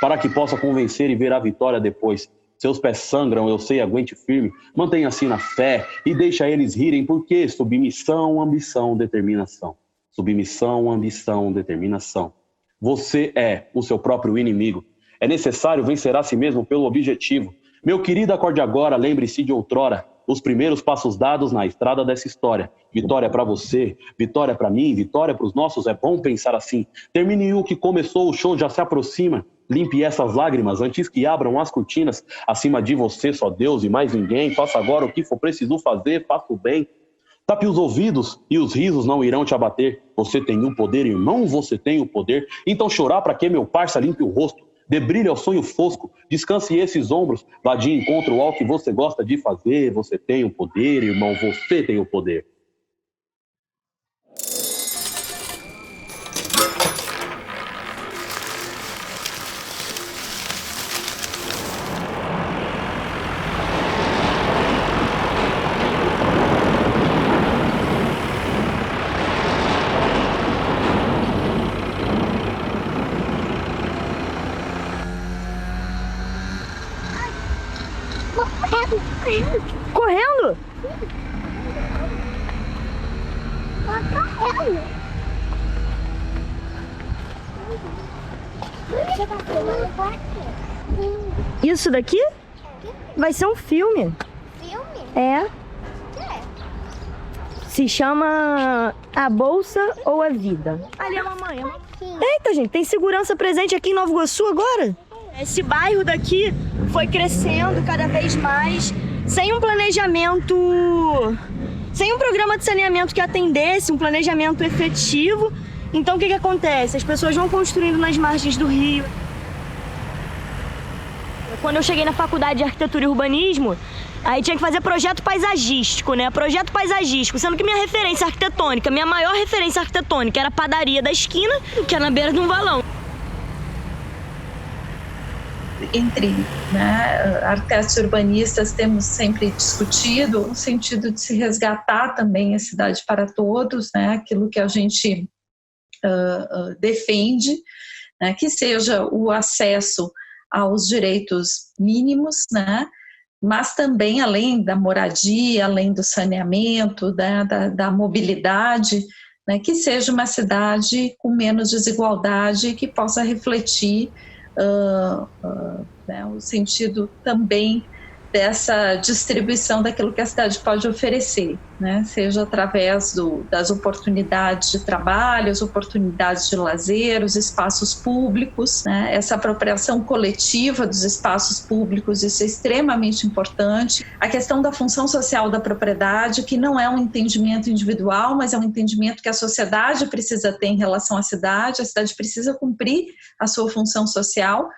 para que possa convencer e ver a vitória depois. Seus pés sangram, eu sei, aguente firme. Mantenha-se na fé e deixa eles rirem, porque submissão, ambição, determinação. Submissão, ambição, determinação. Você é o seu próprio inimigo. É necessário vencer a si mesmo pelo objetivo. Meu querido, acorde agora, lembre-se de outrora, os primeiros passos dados na estrada dessa história. Vitória para você, vitória para mim, vitória para os nossos, é bom pensar assim. Termine o que começou, o show já se aproxima. Limpe essas lágrimas antes que abram as cortinas. Acima de você, só Deus e mais ninguém. Faça agora o que for preciso fazer, faça o bem. Tape os ouvidos e os risos não irão te abater. Você tem o poder, irmão, você tem o poder. Então chorar para que, meu parça, limpe o rosto. Dê brilho ao sonho fosco, descanse esses ombros, vá de encontro ao que você gosta de fazer. Você tem o poder, irmão, você tem o poder. Correndo? Isso daqui vai ser um filme. Filme? É. Se chama A Bolsa ou a Vida. Ali é a mamãe. Eita, gente, tem segurança presente aqui em Nova Iguaçu agora? Esse bairro daqui foi crescendo cada vez mais, sem um planejamento, sem um programa de saneamento que atendesse, um planejamento efetivo. Então o que acontece? As pessoas vão construindo nas margens do rio. Quando eu cheguei na faculdade de arquitetura e urbanismo, aí tinha que fazer projeto paisagístico, né? Projeto paisagístico, sendo que minha referência arquitetônica, minha maior referência arquitetônica era a padaria da esquina, que é na beira de um valão. Entre arquitetos e urbanistas temos sempre discutido o sentido de se resgatar também a cidade para todos, né? Aquilo que a gente defende, né? Que seja o acesso aos direitos mínimos, né? Mas também além da moradia, além do saneamento, da mobilidade, né? Que seja uma cidade com menos desigualdade, que possa refletir o sentido também dessa distribuição daquilo que a cidade pode oferecer, né? Seja através das oportunidades de trabalho, as oportunidades de lazer, os espaços públicos, né? Essa apropriação coletiva dos espaços públicos, isso é extremamente importante. A questão da função social da propriedade, que não é um entendimento individual, mas é um entendimento que a sociedade precisa ter em relação à cidade, a cidade precisa cumprir a sua função social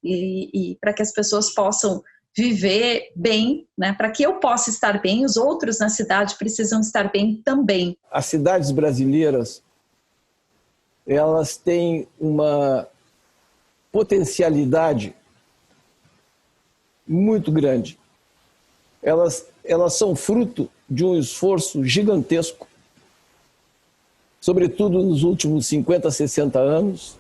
e para que as pessoas possam viver bem, né? Para que eu possa estar bem, os outros na cidade precisam estar bem também. As cidades brasileiras elas têm uma potencialidade muito grande. Elas são fruto de um esforço gigantesco, sobretudo nos últimos 50, 60 anos,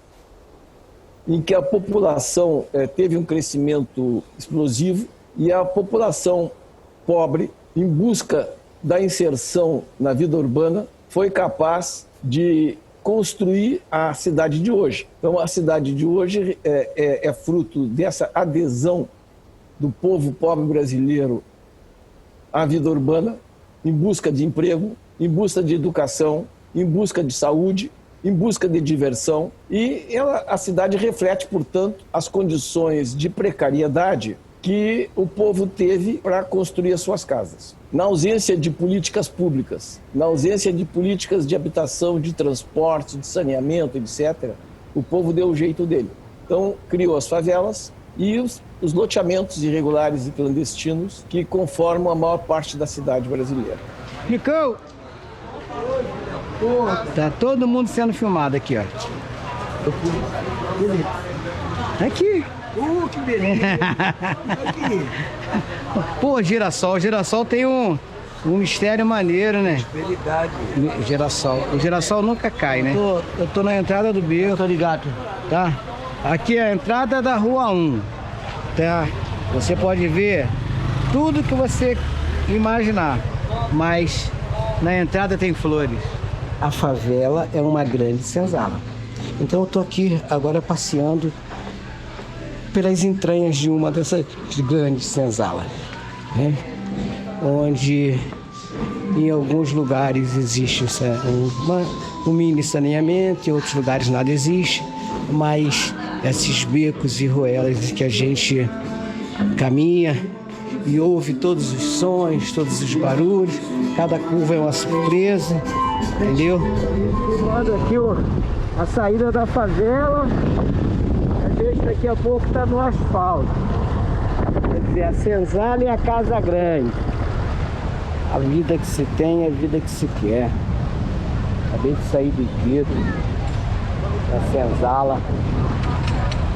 em que a população teve um crescimento explosivo e a população pobre, em busca da inserção na vida urbana, foi capaz de construir a cidade de hoje. Então, a cidade de hoje é fruto dessa adesão do povo pobre brasileiro à vida urbana, em busca de emprego, em busca de educação, em busca de saúde, em busca de diversão. E a cidade reflete, portanto, as condições de precariedade que o povo teve para construir as suas casas. Na ausência de políticas públicas, na ausência de políticas de habitação, de transporte, de saneamento, etc., o povo deu o jeito dele. Então, criou as favelas e os loteamentos irregulares e clandestinos que conformam a maior parte da cidade brasileira. Nicão! Tá todo mundo sendo filmado aqui, ó. Aqui. Que beleza. Pô, girassol. Girassol tem um mistério maneiro, né? Verdade. Girassol. O girassol nunca cai, né? Eu tô na entrada do beco. Tô ligado. Tá? Aqui é a entrada da Rua 1. Tá? Você pode ver tudo que você imaginar, mas na entrada tem flores. A favela é uma grande senzala. Então eu tô aqui agora passeando pelas entranhas de uma dessas grandes senzalas, né? Onde em alguns lugares existe um mini saneamento, em outros lugares nada existe, mas esses becos e ruelas que a gente caminha e ouve todos os sons, todos os barulhos, cada curva é uma surpresa, entendeu? Filmando aqui a saída da favela, a gente daqui a pouco está no asfalto. Quer dizer, a senzala e a casa grande. A vida que se tem é a vida que se quer. Acabei de sair do gueto, da senzala,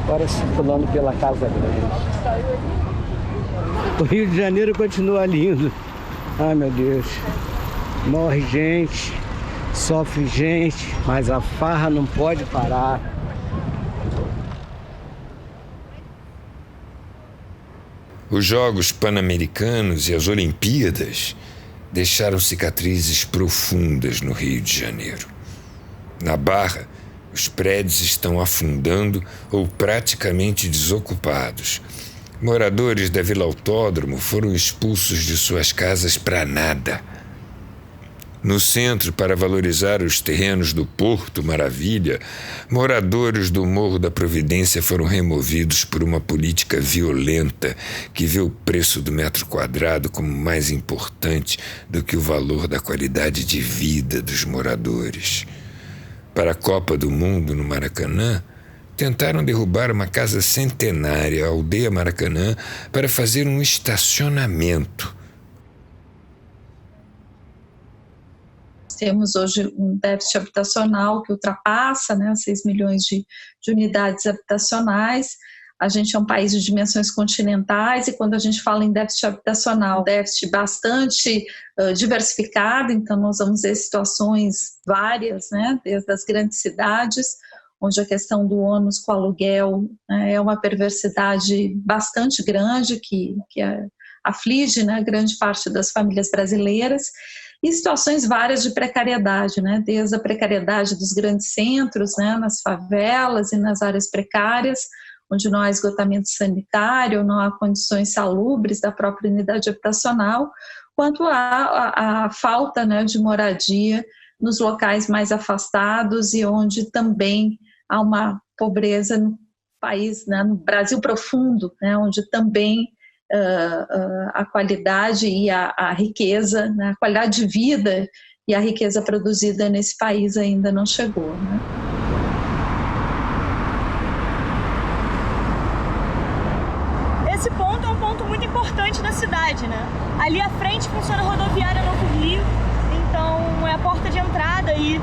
agora circulando pela casa grande. O Rio de Janeiro continua lindo. Ai, meu Deus. Morre gente, sofre gente, mas a farra não pode parar. Os Jogos Pan-Americanos e as Olimpíadas deixaram cicatrizes profundas no Rio de Janeiro. Na Barra, os prédios estão afundando ou praticamente desocupados. Moradores da Vila Autódromo foram expulsos de suas casas para nada. No centro, para valorizar os terrenos do Porto Maravilha, moradores do Morro da Providência foram removidos por uma política violenta que vê o preço do metro quadrado como mais importante do que o valor da qualidade de vida dos moradores. Para a Copa do Mundo no Maracanã, tentaram derrubar uma casa centenária, a Aldeia Maracanã, para fazer um estacionamento. Temos hoje um déficit habitacional que ultrapassa 6 milhões de unidades habitacionais. A gente é um país de dimensões continentais e quando a gente fala em déficit habitacional, déficit bastante diversificado, então nós vamos ver situações várias, desde as grandes cidades, onde a questão do ônus com aluguel é uma perversidade bastante grande que aflige grande parte das famílias brasileiras, e situações várias de precariedade, desde a precariedade dos grandes centros, nas favelas e nas áreas precárias, onde não há esgotamento sanitário, não há condições salubres da própria unidade habitacional, quanto a falta de moradia nos locais mais afastados e onde também há uma pobreza no país, no Brasil profundo, onde também a qualidade e a riqueza, a qualidade de vida e a riqueza produzida nesse país ainda não chegou. Esse ponto é um ponto muito importante da cidade, Ali à frente funciona a rodoviária Novo Rio, então é a porta de entrada aí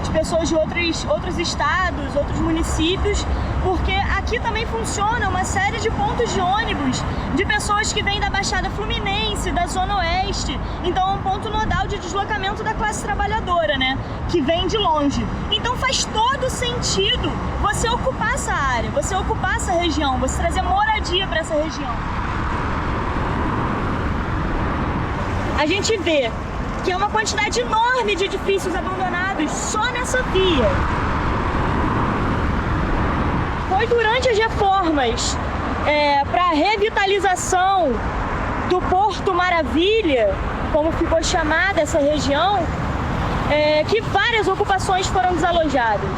de pessoas de outros estados, outros municípios, porque aqui também funciona uma série de pontos de ônibus de pessoas que vêm da Baixada Fluminense, da Zona Oeste. Então é um ponto nodal de deslocamento da classe trabalhadora, né? Que vem de longe. Então faz todo sentido você ocupar essa área, você ocupar essa região, você trazer moradia para essa região. A gente vê que é uma quantidade enorme de edifícios abandonados só nessa via. Foi durante as reformas para a revitalização do Porto Maravilha, como ficou chamada essa região, que várias ocupações foram desalojadas.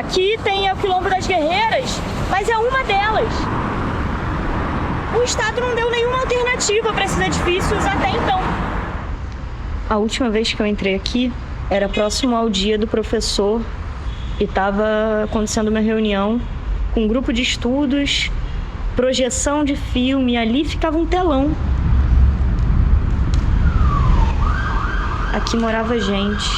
Aqui tem o Quilombo das Guerreiras, mas é uma delas. O Estado não deu nenhuma alternativa para esses edifícios até então. A última vez que eu entrei aqui era próximo ao dia do professor e estava acontecendo uma reunião com um grupo de estudos, projeção de filme, e ali ficava um telão. Aqui morava gente.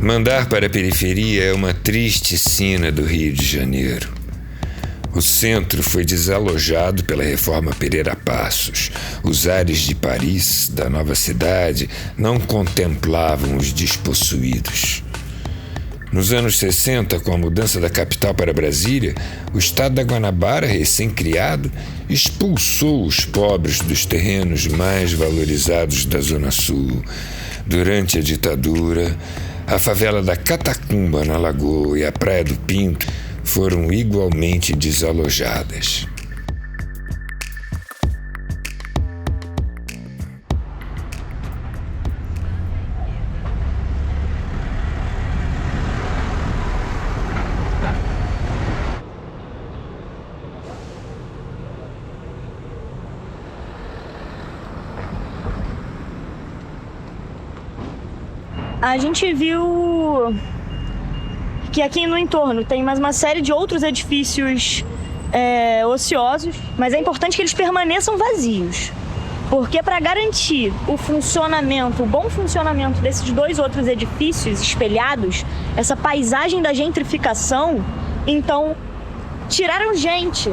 Mandar para a periferia é uma triste sina do Rio de Janeiro. O centro foi desalojado pela reforma Pereira Passos. Os ares de Paris, da nova cidade, não contemplavam os despossuídos. Nos anos 60, com a mudança da capital para Brasília, o estado da Guanabara, recém-criado, expulsou os pobres dos terrenos mais valorizados da Zona Sul. Durante a ditadura, a favela da Catacumba, na Lagoa, e a Praia do Pinto foram igualmente desalojadas. A gente viu que aqui no entorno tem mais uma série de outros edifícios ociosos, mas é importante que eles permaneçam vazios, porque para garantir o bom funcionamento desses dois outros edifícios espelhados, essa paisagem da gentrificação, então tiraram gente.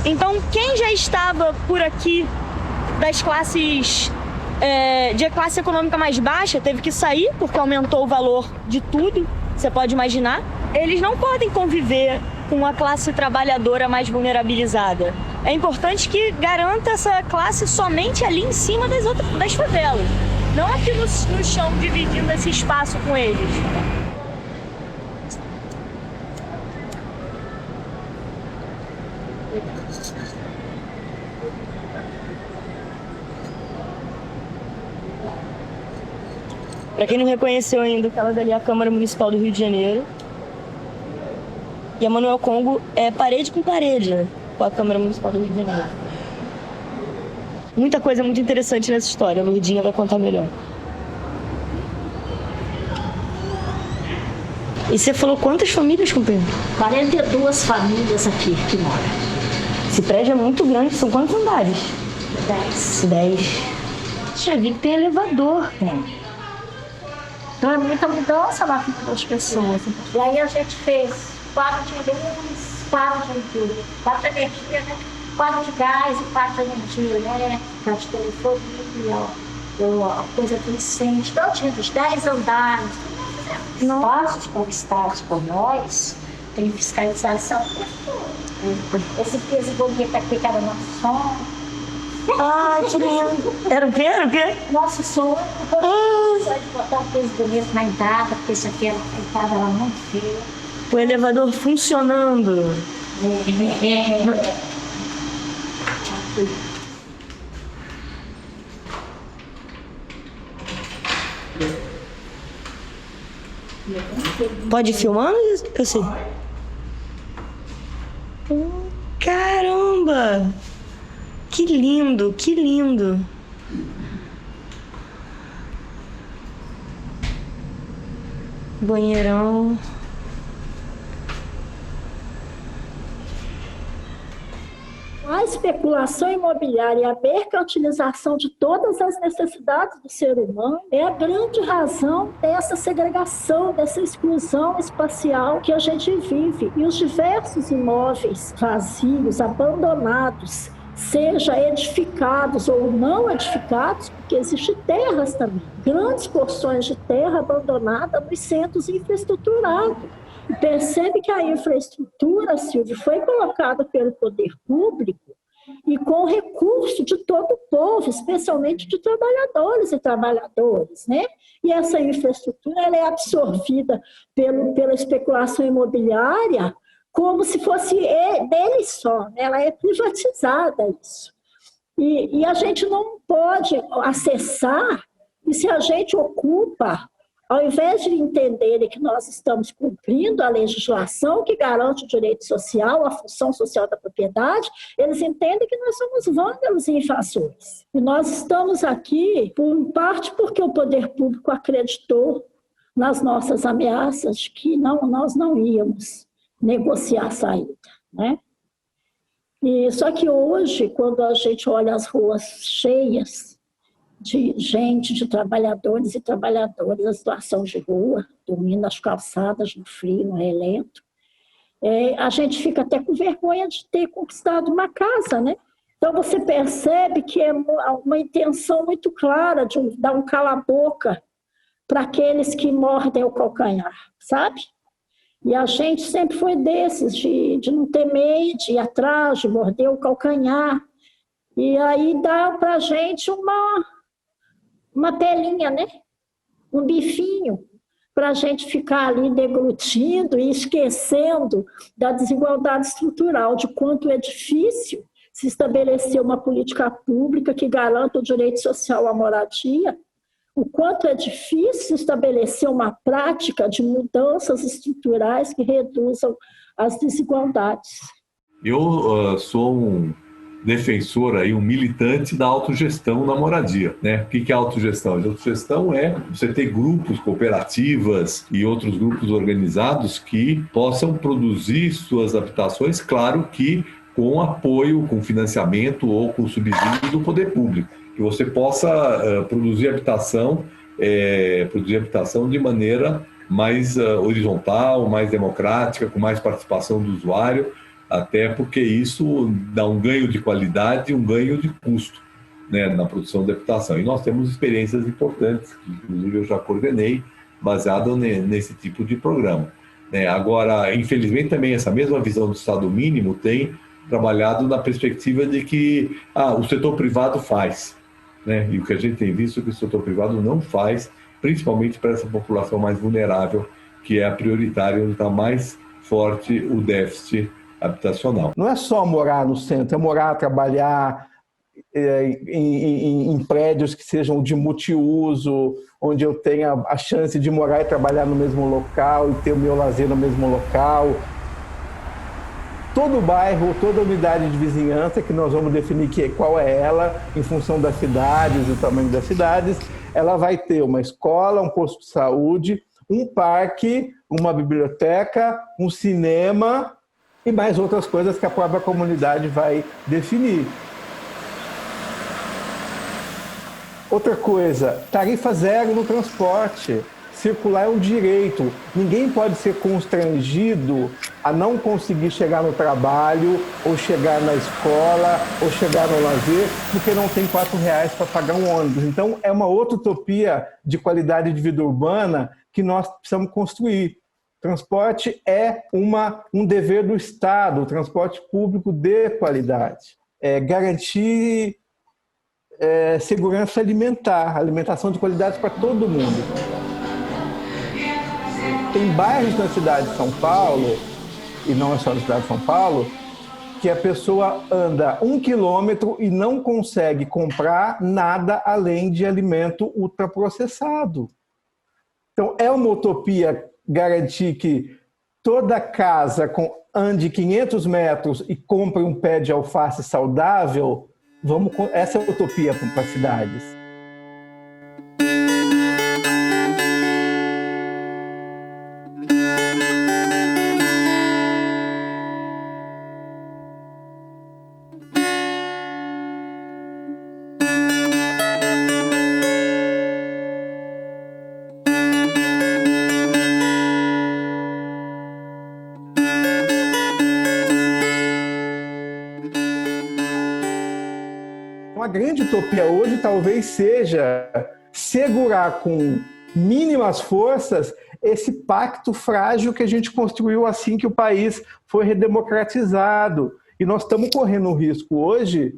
Então quem já estava por aqui das classes de classe econômica mais baixa teve que sair porque aumentou o valor de tudo, você pode imaginar. Eles não podem conviver com a classe trabalhadora mais vulnerabilizada. É importante que garanta essa classe somente ali em cima das favelas, não aqui no chão, dividindo esse espaço com eles. Para quem não reconheceu ainda, aquela dali é a Câmara Municipal do Rio de Janeiro. E a Manuel Congo é parede com parede, né, com a Câmara Municipal do Rio de Janeiro. Muita coisa muito interessante nessa história. A Lourdinha vai contar melhor. E você falou quantas famílias, companheiro? 42 famílias aqui que moram. Esse prédio é muito grande. São quantos andares? 10. Já vi que tem elevador. Então é muita mudança na vida das pessoas. E aí a gente fez quadro de luz, quadro de energia, né? Quadro de gás e quadro de energia, né? Quadro de telefonia, coisa do incêndio. Então tinha os 10 andares. Espaços conquistados por nós, tem fiscalização. Esse piso bonito aqui que era nosso som. Ai, que lindo. Era o quê? Nosso som. Só de botar um piso bonito na entrada, porque isso aqui era muito feio. O elevador funcionando. Pode ir filmando? Eu sei. Caramba! Que lindo, que lindo. Banheirão. especulação imobiliária e a mercantilização de todas as necessidades do ser humano é a grande razão dessa segregação, dessa exclusão espacial que a gente vive. E os diversos imóveis vazios, abandonados, seja edificados ou não edificados, porque existem terras também, grandes porções de terra abandonada nos centros infraestruturados. E percebe que a infraestrutura, Silvio, foi colocada pelo poder público e com recurso de todo o povo, especialmente de trabalhadores e trabalhadoras, né? E essa infraestrutura ela é absorvida pela especulação imobiliária como se fosse dele só, né? Ela é privatizada isso. E a gente não pode acessar, e se a gente ocupa, ao invés de entenderem que nós estamos cumprindo a legislação que garante o direito social, a função social da propriedade, eles entendem que nós somos vândalos e invasores. E nós estamos aqui, por parte, porque o poder público acreditou nas nossas ameaças que nós não íamos negociar a saída, né? E só que hoje, quando a gente olha as ruas cheias de gente, de trabalhadores e trabalhadoras, a situação de rua, dormindo nas calçadas, no frio, no relento, a gente fica até com vergonha de ter conquistado uma casa, né? Então você percebe que é uma intenção muito clara de dar um cala-boca para aqueles que mordem o calcanhar, sabe? E a gente sempre foi desses, de não temer, de ir atrás, de morder o calcanhar. E aí dá para a gente uma telinha, né? Um bifinho, para a gente ficar ali deglutindo e esquecendo da desigualdade estrutural, de quanto é difícil se estabelecer uma política pública que garanta o direito social à moradia, o quanto é difícil estabelecer uma prática de mudanças estruturais que reduzam as desigualdades. Eu sou um defensor, aí, um militante da autogestão na moradia, né? O que é autogestão? A autogestão é você ter grupos, cooperativas e outros grupos organizados que possam produzir suas habitações, claro que com apoio, com financiamento ou com subsídio do poder público. Que você possa produzir habitação de maneira mais horizontal, mais democrática, com mais participação do usuário, até porque isso dá um ganho de qualidade e um ganho de custo, né, na produção de habitação. E nós temos experiências importantes, que inclusive eu já coordenei, baseado nesse tipo de programa. Agora, infelizmente, também essa mesma visão do Estado mínimo tem trabalhado na perspectiva de que o setor privado faz. Né? E o que a gente tem visto é que o setor privado não faz, principalmente para essa população mais vulnerável, que é a prioritária, onde está mais forte o déficit habitacional. Não é só morar no centro, é morar, trabalhar em prédios que sejam de multiuso, onde eu tenha a chance de morar e trabalhar no mesmo local e ter o meu lazer no mesmo local. Todo bairro, toda unidade de vizinhança, que nós vamos definir qual é ela, em função das cidades e do tamanho das cidades, ela vai ter uma escola, um posto de saúde, um parque, uma biblioteca, um cinema e mais outras coisas que a própria comunidade vai definir. Outra coisa, tarifa zero no transporte. Circular é um direito. Ninguém pode ser constrangido a não conseguir chegar no trabalho, ou chegar na escola, ou chegar no lazer, porque não tem R$4 para pagar um ônibus. Então, é uma outra utopia de qualidade de vida urbana que nós precisamos construir. Transporte é um dever do Estado, o transporte público de qualidade. Garantir segurança alimentar, alimentação de qualidade para todo mundo. Tem bairros na cidade de São Paulo, e não é só na cidade de São Paulo, que a pessoa anda 1 quilômetro e não consegue comprar nada além de alimento ultraprocessado. Então, é uma utopia garantir que toda casa ande 500 metros e compre um pé de alface saudável. Essa é a utopia para as cidades. grande utopia hoje talvez seja segurar com mínimas forças esse pacto frágil que a gente construiu assim que o país foi redemocratizado. E nós estamos correndo um risco hoje,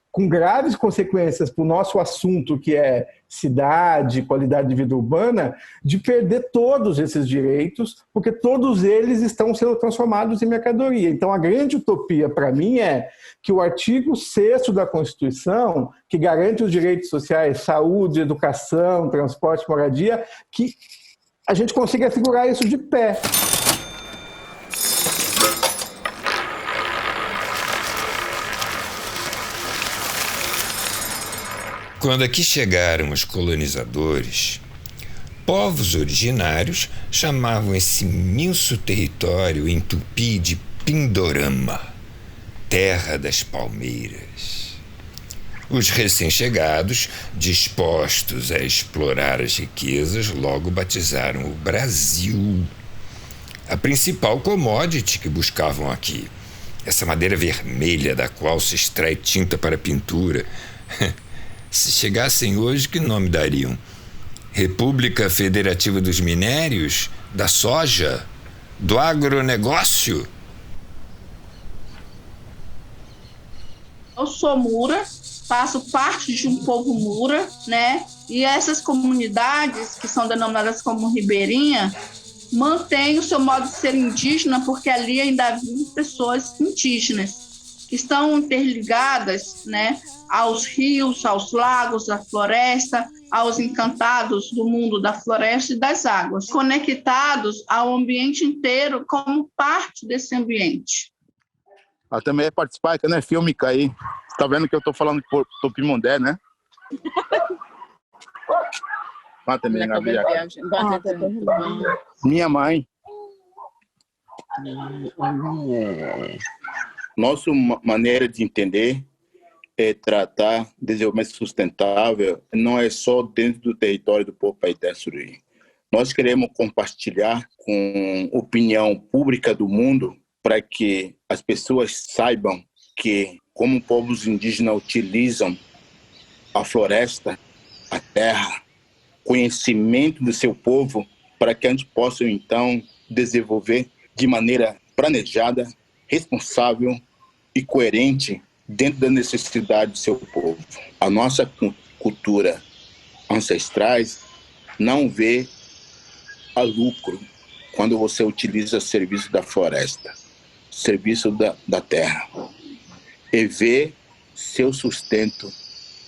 com graves consequências para o nosso assunto, que é cidade, qualidade de vida urbana, de perder todos esses direitos, porque todos eles estão sendo transformados em mercadoria. Então, a grande utopia para mim é que o artigo 6º da Constituição, que garante os direitos sociais, saúde, educação, transporte, moradia, que a gente consiga segurar isso de pé. Quando aqui chegaram os colonizadores, povos originários chamavam esse imenso território em tupi de Pindorama, terra das palmeiras. Os recém-chegados, dispostos a explorar as riquezas, logo batizaram o Brasil, a principal commodity que buscavam aqui. Essa madeira vermelha da qual se extrai tinta para pintura. Se chegassem hoje, que nome dariam? República Federativa dos Minérios? Da soja? Do agronegócio? Eu sou Mura, faço parte de um povo Mura, né? E essas comunidades, que são denominadas como ribeirinha, mantêm o seu modo de ser indígena, porque ali ainda vivem pessoas indígenas, que estão interligadas, né, aos rios, aos lagos, à floresta, aos encantados do mundo da floresta e das águas, conectados ao ambiente inteiro como parte desse ambiente. Também é participar, que não é filme aí. Você tá vendo que eu tô falando por Tupimondé, né? Minha mãe. Nossa maneira de entender é tratar desenvolvimento sustentável não é só dentro do território do povo Paité-Suruí. Nós queremos compartilhar com a opinião pública do mundo para que as pessoas saibam que como povos indígenas utilizam a floresta, a terra, conhecimento do seu povo, para que a gente possa então desenvolver de maneira planejada, responsável e coerente dentro da necessidade do seu povo. A nossa cultura ancestrais não vê a lucro quando você utiliza o serviço da floresta, serviço da terra, e vê seu sustento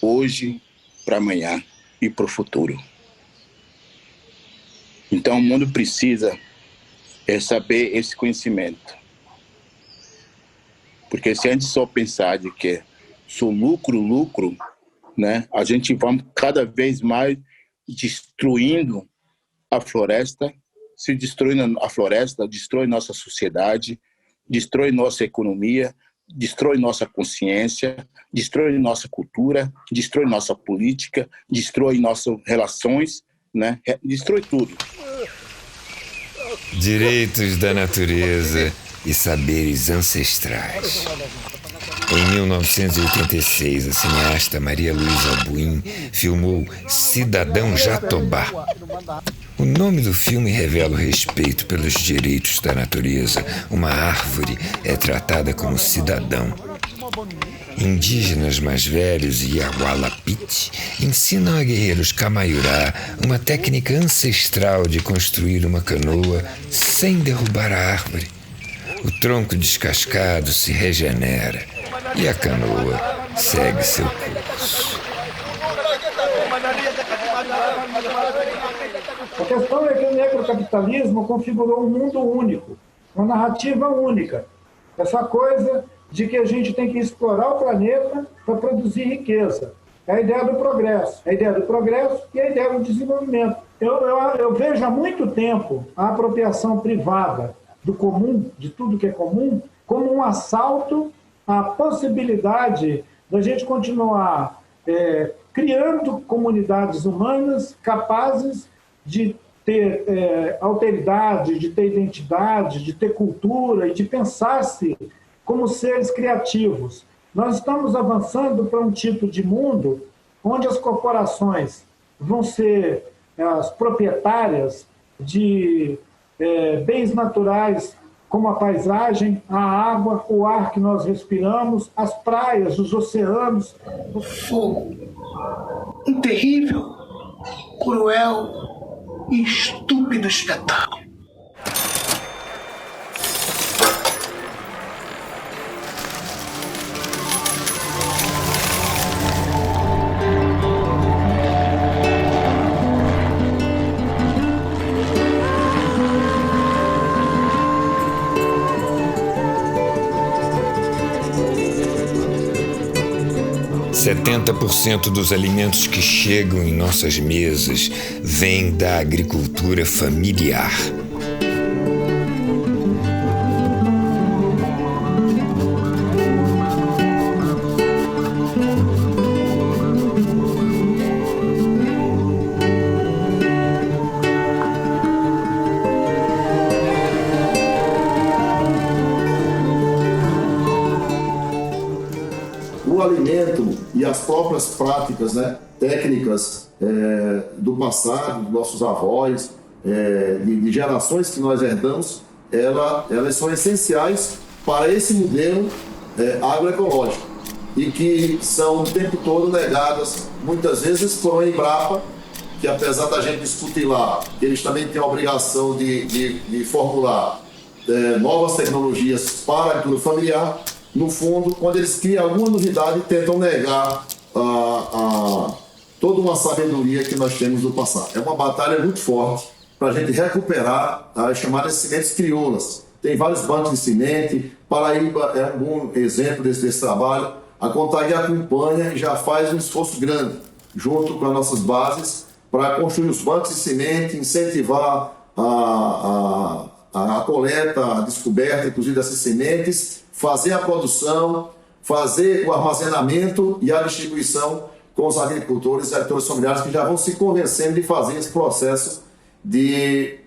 hoje para amanhã e para o futuro. Então o mundo precisa saber esse conhecimento. Porque se a gente só pensar de que só lucro, né, a gente vai cada vez mais destruindo a floresta. Se destruindo a floresta, destrói nossa sociedade, destrói nossa economia, destrói nossa consciência, destrói nossa cultura, destrói nossa política, destrói nossas relações, né? Destrói tudo. Direitos da natureza e saberes ancestrais. Em 1986, a cineasta Maria Luísa Abuim filmou Cidadão Jatobá. O nome do filme revela o respeito pelos direitos da natureza. Uma árvore é tratada como cidadão. Indígenas mais velhos e Yagualapiti ensinam a guerreiros Camaiurá uma técnica ancestral de construir uma canoa sem derrubar a árvore. O tronco descascado se regenera e a canoa segue seu curso. A questão é que o necrocapitalismo configurou um mundo único, uma narrativa única. Essa coisa de que a gente tem que explorar o planeta para produzir riqueza. É a ideia do progresso. É a ideia do progresso e a ideia do desenvolvimento. Eu vejo há muito tempo a apropriação privada do comum, de tudo que é comum, como um assalto à possibilidade da gente continuar criando comunidades humanas capazes de ter alteridade, de ter identidade, de ter cultura e de pensar-se como seres criativos. Nós estamos avançando para um tipo de mundo onde as corporações vão ser as proprietárias de bens naturais, como a paisagem, a água, o ar que nós respiramos, as praias, os oceanos. O fogo, um terrível, cruel e estúpido espetáculo. % dos alimentos que chegam em nossas mesas vêm da agricultura familiar. O alimento e as próprias práticas, né, técnicas do passado, dos nossos avós, de gerações que nós herdamos, elas são essenciais para esse modelo agroecológico e que são o tempo todo negadas, muitas vezes por uma Embrapa, que apesar da gente discutir lá, que eles também têm a obrigação de formular novas tecnologias para a agricultura familiar. No fundo, quando eles criam alguma novidade, tentam negar toda uma sabedoria que nós temos do passado. É uma batalha muito forte para a gente recuperar as chamadas sementes crioulas. Tem vários bancos de semente, Paraíba é um bom exemplo desse trabalho. A CONTAG acompanha e já faz um esforço grande, junto com as nossas bases, para construir os bancos de semente, incentivar a coleta, a descoberta, inclusive, dessas sementes, fazer a produção, fazer o armazenamento e a distribuição com os agricultores e agricultores familiares que já vão se convencendo de fazer esse processo de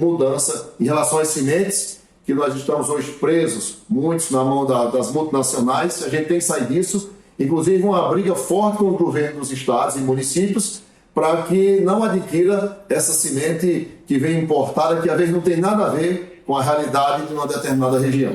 mudança em relação às sementes, que nós estamos hoje presos, muitos na mão das multinacionais. A gente tem que sair disso, inclusive uma briga forte com o governo dos estados e municípios para que não adquira essa semente que vem importada, que às vezes não tem nada a ver com a realidade de uma determinada região.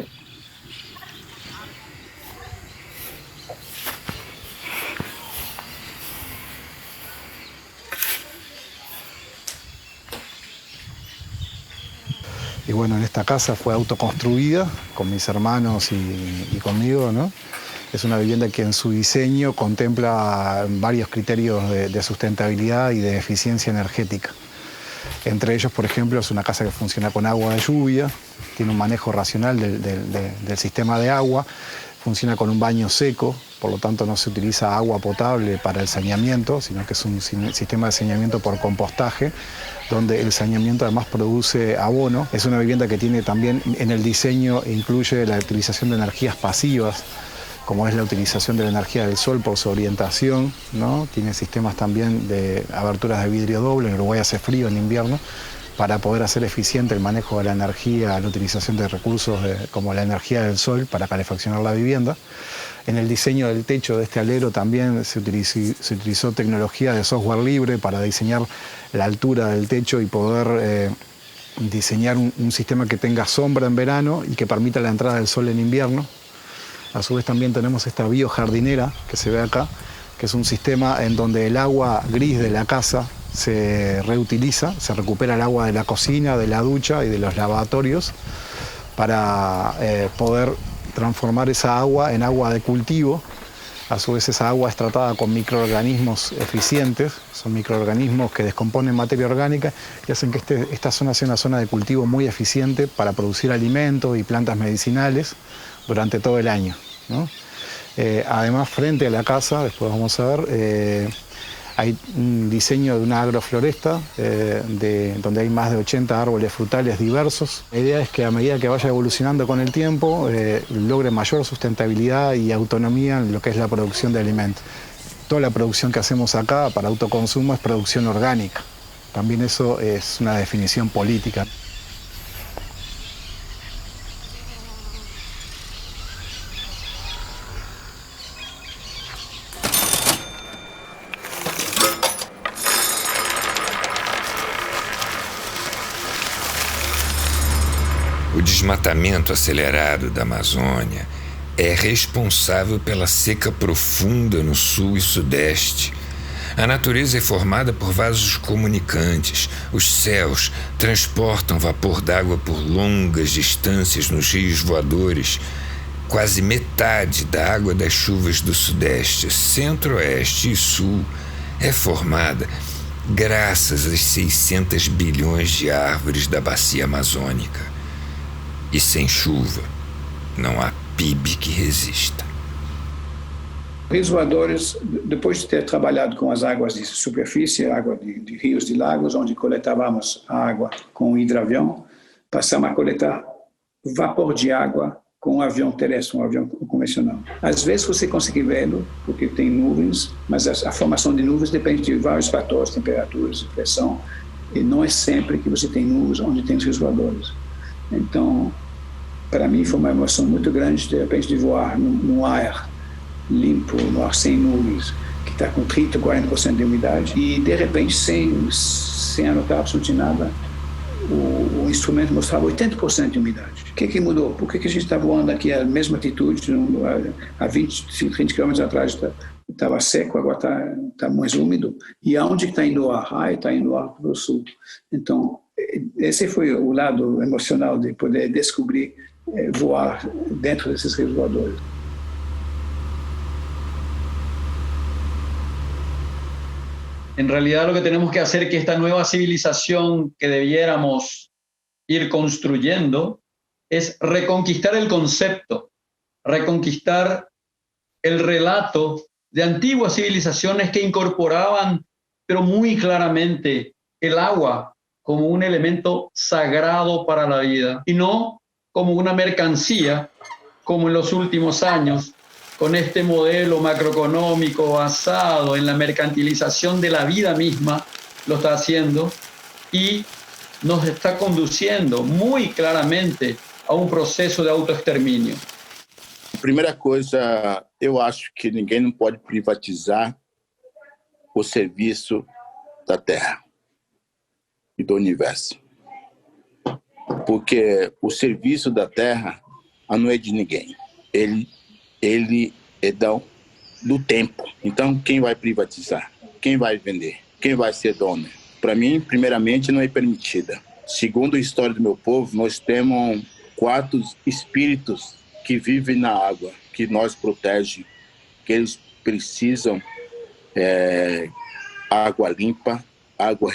Y bueno, en esta casa fue autoconstruida con mis hermanos y conmigo, ¿no? Es una vivienda que en su diseño contempla varios criterios de sustentabilidad y de eficiencia energética. Entre ellos, por ejemplo, es una casa que funciona con agua de lluvia, tiene un manejo racional del sistema de agua, funciona con un baño seco, por lo tanto no se utiliza agua potable para el saneamiento, sino que es un sistema de saneamiento por compostaje, donde el saneamiento además produce abono. Es una vivienda que tiene también en el diseño, incluye la utilización de energías pasivas, como es la utilización de la energía del sol por su orientación, ¿no? Tiene sistemas también de aberturas de vidrio doble, en Uruguay hace frío en invierno, para poder hacer eficiente el manejo de la energía, la utilización de recursos como la energía del sol para calefaccionar la vivienda. En el diseño del techo de este alero también se utilizó tecnología de software libre para diseñar la altura del techo y poder diseñar un sistema que tenga sombra en verano y que permita la entrada del sol en invierno. A su vez también tenemos esta biojardinera que se ve acá, que es un sistema en donde el agua gris de la casa se reutiliza, se recupera el agua de la cocina, de la ducha y de los lavatorios para poder transformar esa agua en agua de cultivo. A su vez esa agua es tratada con microorganismos eficientes, son microorganismos que descomponen materia orgánica y hacen que esta zona sea una zona de cultivo muy eficiente para producir alimentos y plantas medicinales durante todo el año, ¿no? Además, frente a la casa, después vamos a ver, hay un diseño de una agrofloresta donde hay más de 80 árboles frutales diversos. La idea es que a medida que vaya evolucionando con el tiempo, logre mayor sustentabilidad y autonomía en lo que es la producción de alimentos. Toda la producción que hacemos acá para autoconsumo es producción orgánica. También eso es una definición política. O desmatamento acelerado da Amazônia é responsável pela seca profunda no sul e sudeste. A natureza é formada por vasos comunicantes. Os céus transportam vapor d'água por longas distâncias nos rios voadores. Quase metade da água das chuvas do sudeste, centro-oeste e sul é formada graças às 600 bilhões de árvores da bacia amazônica. E sem chuva, não há PIB que resista. Rios voadores, depois de ter trabalhado com as águas de superfície, água de rios e lagos, onde coletávamos a água com o hidroavião, passamos a coletar vapor de água com um avião terrestre, um avião convencional. Às vezes você consegue vê-lo, porque tem nuvens, mas a formação de nuvens depende de vários fatores, temperaturas, pressão, e não é sempre que você tem nuvens onde tem os rios voadores. Então, para mim foi uma emoção muito grande, de repente, de voar no ar limpo, no ar sem nuvens, que está com 30%, 40% de umidade, e de repente, sem anotar absolutamente nada, o instrumento mostrava 80% de umidade. O que mudou? Por que a gente está voando aqui à mesma altitude, há 20, 30 km atrás estava seco, agora está mais úmido? E aonde está indo o ar? Está indo o ar para o sul. Então, esse foi o lado emocional de poder descobrir voar dentro desses rios voadores. En realidad lo que tenemos que hacer es que esta nueva civilización que debiéramos ir construyendo es reconquistar el concepto, reconquistar el relato de antiguas civilizaciones que incorporaban, pero muy claramente, el agua como un elemento sagrado para la vida y no como una mercancía, como en los últimos años, con este modelo macroeconómico basado en la mercantilización de la vida misma, lo está haciendo y nos está conduciendo muy claramente a um processo de autoextermínio. Primeira coisa, eu acho que ninguém não pode privatizar o serviço da Terra e do universo. Porque o serviço da Terra não é de ninguém. Ele é do tempo. Então, quem vai privatizar? Quem vai vender? Quem vai ser dono? Para mim, primeiramente, não é permitida. Segundo a história do meu povo, nós temos 4 espíritos que vivem na água, que nós protegem, que eles precisam água limpa, água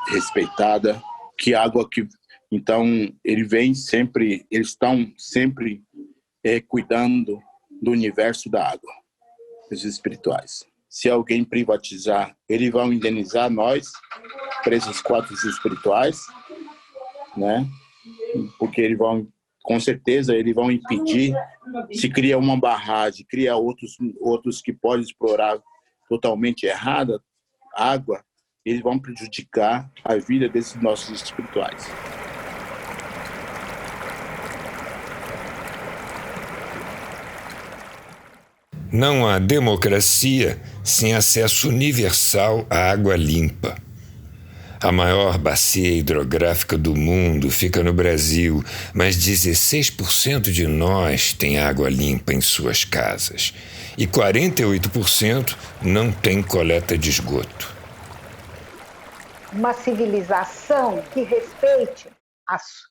respeitada, que água que... Então, eles estão sempre cuidando do universo da água, os espirituais. Se alguém privatizar, eles vão indenizar nós, para esses 4 espirituais, né? Porque eles vão, com certeza, eles vão impedir, se cria uma barragem, cria outros que podem explorar totalmente errada água, eles vão prejudicar a vida desses nossos espirituais. Não há democracia sem acesso universal à água limpa. A maior bacia hidrográfica do mundo fica no Brasil, mas 16% de nós tem água limpa em suas casas e 48% não tem coleta de esgoto. Uma civilização que respeite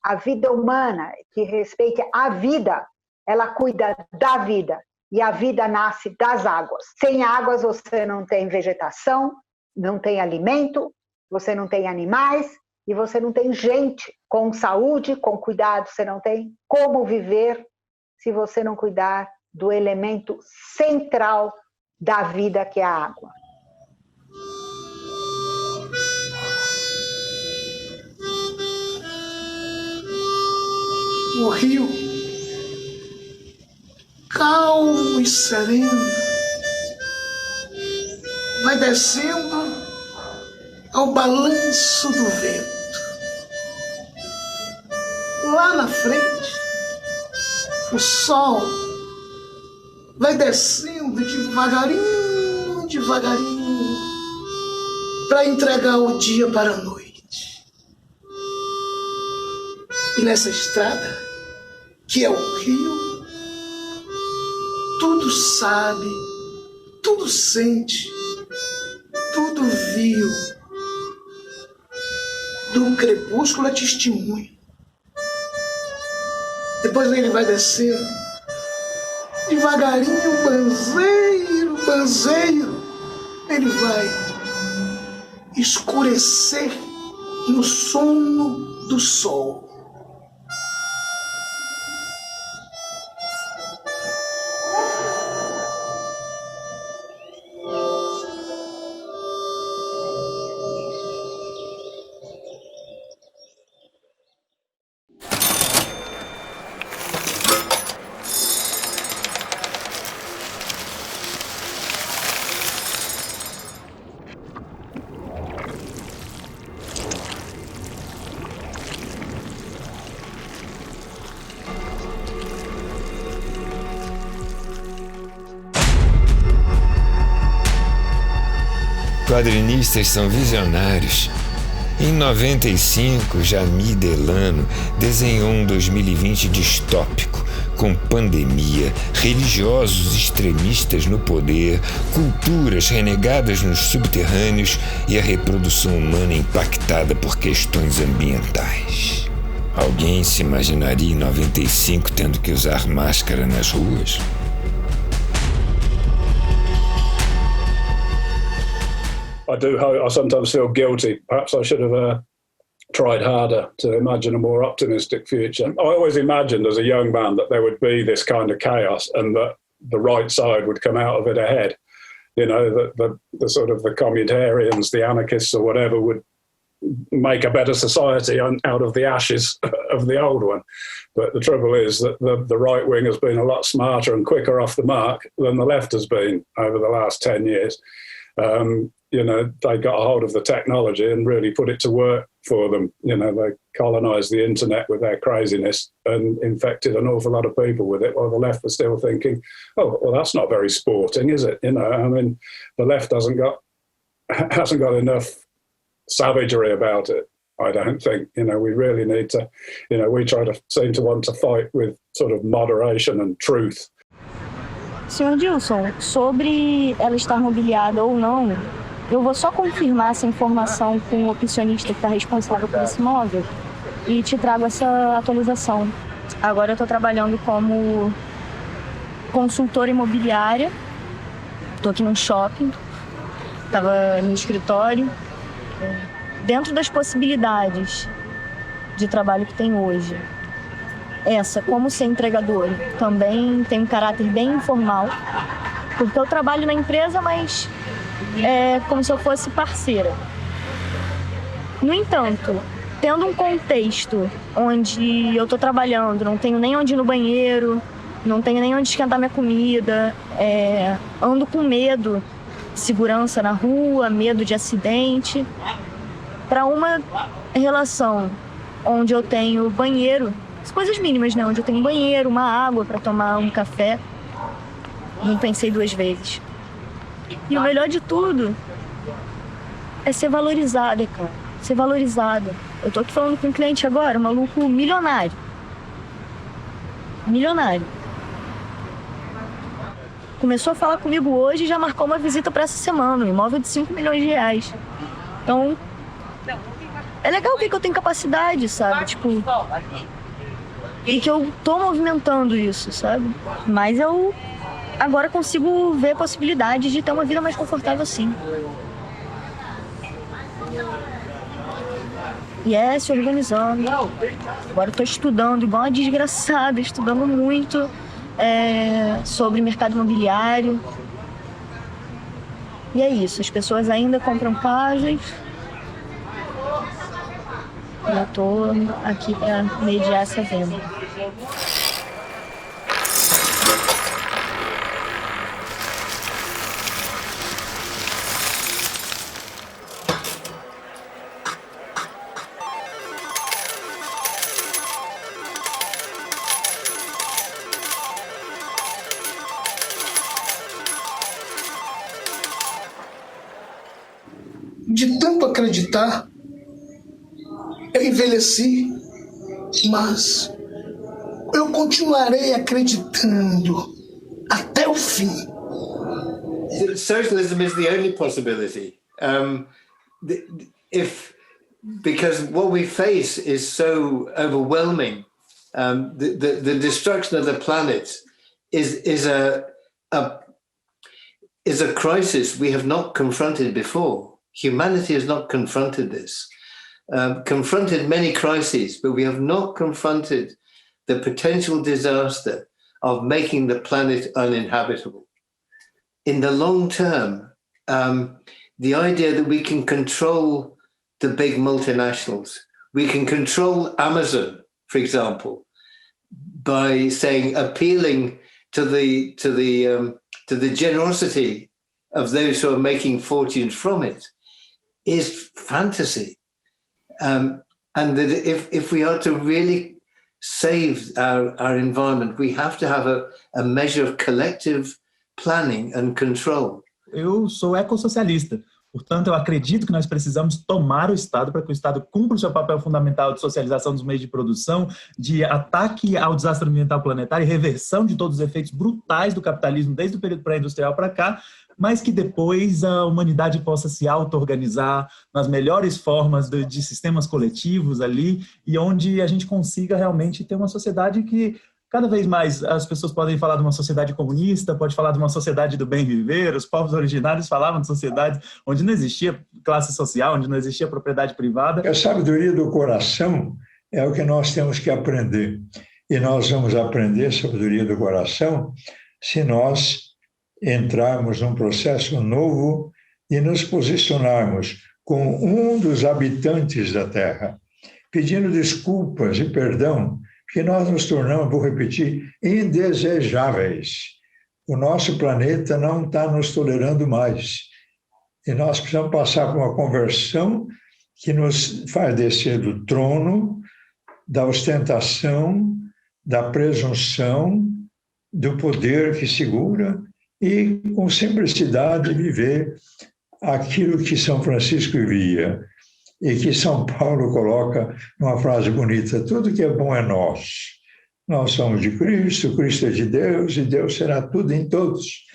a vida humana, que respeite a vida, ela cuida da vida. E a vida nasce das águas. Sem águas você não tem vegetação, não tem alimento, você não tem animais e você não tem gente com saúde, com cuidado. Você não tem como viver se você não cuidar do elemento central da vida, que é a água. O rio, calmo e sereno, vai descendo ao balanço do vento. Lá na frente, o sol vai descendo devagarinho, devagarinho, para entregar o dia para a noite. E nessa estrada, que é o rio, tudo sabe, tudo sente, tudo viu. Do crepúsculo a testemunho. Depois ele vai descer, devagarinho, banzeiro, banzeiro, ele vai escurecer no sono do sol. Quadrinistas são visionários. Em 95, Jamie Delano desenhou um 2020 distópico, com pandemia, religiosos extremistas no poder, culturas renegadas nos subterrâneos e a reprodução humana impactada por questões ambientais. Alguém se imaginaria em 95 tendo que usar máscara nas ruas? I sometimes feel guilty. Perhaps I should have tried harder to imagine a more optimistic future. I always imagined as a young man that there would be this kind of chaos and that the right side would come out of it ahead. You know, that the sort of the communitarians, the anarchists or whatever would make a better society out of the ashes of the old one. But the trouble is that the right wing has been a lot smarter and quicker off the mark than the left has been over the last 10 years. You know, they got a hold of the technology and really put it to work for them. You know, they colonized the internet with their craziness and infected an awful lot of people with it, while the left was still thinking, oh, well, that's not very sporting, is it? You know, I mean, the left hasn't got enough savagery about it, I don't think. You know, we really need to, you know, we seem to want to fight with sort of moderation and truth. Senhor Dilson, sobre ela estar mobiliada ou não, eu vou só confirmar essa informação com o opcionista que está responsável por esse imóvel e te trago essa atualização. Agora eu estou trabalhando como consultora imobiliária, estou aqui num shopping, estava no escritório. Dentro das possibilidades de trabalho que tem hoje, essa, como ser entregadora, também tem um caráter bem informal, porque eu trabalho na empresa, mas é como se eu fosse parceira. No entanto, tendo um contexto onde eu estou trabalhando, não tenho nem onde ir no banheiro, não tenho nem onde esquentar minha comida, ando com medo de segurança na rua, medo de acidente, para uma relação onde eu tenho banheiro, as coisas mínimas, né? Onde eu tenho banheiro, uma água para tomar um café. Não pensei duas vezes. E o melhor de tudo é ser valorizada, cara. Ser valorizada. Eu tô aqui falando com um cliente agora, um maluco milionário. Milionário. Começou a falar comigo hoje e já marcou uma visita para essa semana. Um imóvel de 5 milhões de reais. Então, é legal que eu tenho capacidade, sabe? Tipo... E que eu tô movimentando isso, sabe? Mas eu agora consigo ver possibilidades de ter uma vida mais confortável, sim. E se organizando. Agora eu tô estudando igual uma desgraçada, estudando muito sobre mercado imobiliário. E é isso, as pessoas ainda compram casas. Eu tô aqui para mediar essa venda. De tanto acreditar, eu envelheci mas eu continuarei acreditando até o fim. Socialism is the only possibility. Because what we face is so overwhelming. The destruction of the planet is a crisis we have not confronted before. Humanity has not confronted this. Confronted many crises, but we have not confronted the potential disaster of making the planet uninhabitable. In the long term, the idea that we can control the big multinationals, we can control Amazon, for example, by appealing to the generosity of those who are making fortunes from it, is fantasy. And that if we are to really save our environment, we have to have a measure of collective planning and control. Eu sou ecossocialista, portanto eu acredito que nós precisamos tomar o Estado para que o Estado cumpra o seu papel fundamental de socialização dos meios de produção, de ataque ao desastre ambiental planetário e reversão de todos os efeitos brutais do capitalismo desde o período pré-industrial para cá, mas que depois a humanidade possa se auto-organizar nas melhores formas de sistemas coletivos ali, e onde a gente consiga realmente ter uma sociedade que cada vez mais as pessoas podem falar de uma sociedade comunista, pode falar de uma sociedade do bem viver, os povos originários falavam de sociedades onde não existia classe social, onde não existia propriedade privada. A sabedoria do coração é o que nós temos que aprender. E nós vamos aprender a sabedoria do coração se nós entrarmos num processo novo e nos posicionarmos com um dos habitantes da Terra, pedindo desculpas e perdão, que nós nos tornamos, vou repetir, indesejáveis. O nosso planeta não está nos tolerando mais. E nós precisamos passar por uma conversão que nos faz descer do trono, da ostentação, da presunção, do poder que segura e, com simplicidade, viver aquilo que São Francisco vivia. E que São Paulo coloca numa frase bonita: tudo que é bom é nós. Nós somos de Cristo, Cristo é de Deus, e Deus será tudo em todos.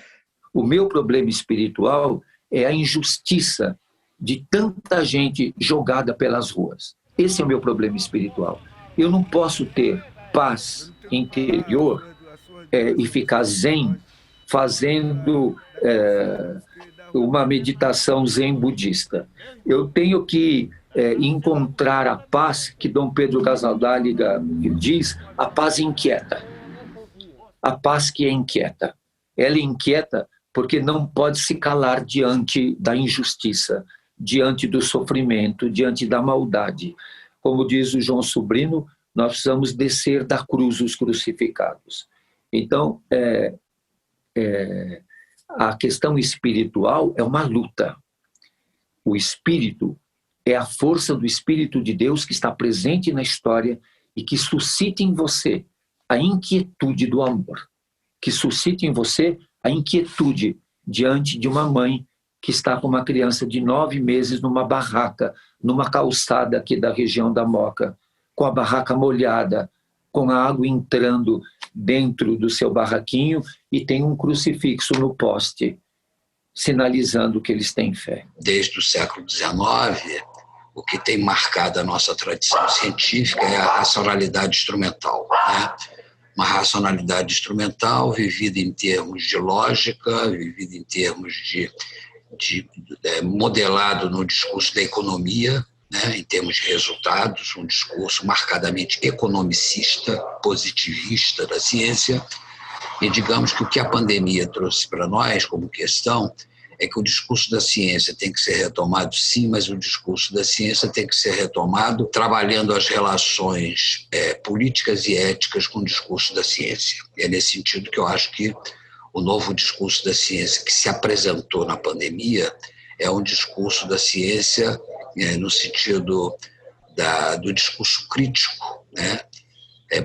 O meu problema espiritual é a injustiça de tanta gente jogada pelas ruas. Esse é o meu problema espiritual. Eu não posso ter paz interior e ficar zen fazendo uma meditação zen budista. Eu tenho que encontrar a paz que Dom Pedro Casaldáliga diz, a paz inquieta. A paz que é inquieta. Ela é inquieta porque não pode se calar diante da injustiça, diante do sofrimento, diante da maldade. Como diz o João Sobrino, nós precisamos descer da cruz os crucificados. Então, a questão espiritual é uma luta. O espírito é a força do Espírito de Deus que está presente na história e que suscita em você a inquietude do amor, que suscita em você a inquietude diante de uma mãe que está com uma criança de 9 meses numa barraca, numa calçada aqui da região da Moca, com a barraca molhada, com a água entrando dentro do seu barraquinho e tem um crucifixo no poste, sinalizando que eles têm fé. Desde o século XIX, o que tem marcado a nossa tradição científica é a racionalidade instrumental, né? Uma racionalidade instrumental vivida em termos de lógica, vivida em termos de modelado no discurso da economia, né? Em termos de resultados, um discurso marcadamente economicista, positivista da ciência. E digamos que o que a pandemia trouxe para nós como questão é que o discurso da ciência tem que ser retomado, sim, mas o discurso da ciência tem que ser retomado trabalhando as relações políticas e éticas com o discurso da ciência. E é nesse sentido que eu acho que o novo discurso da ciência que se apresentou na pandemia é um discurso da ciência no sentido do discurso crítico, né?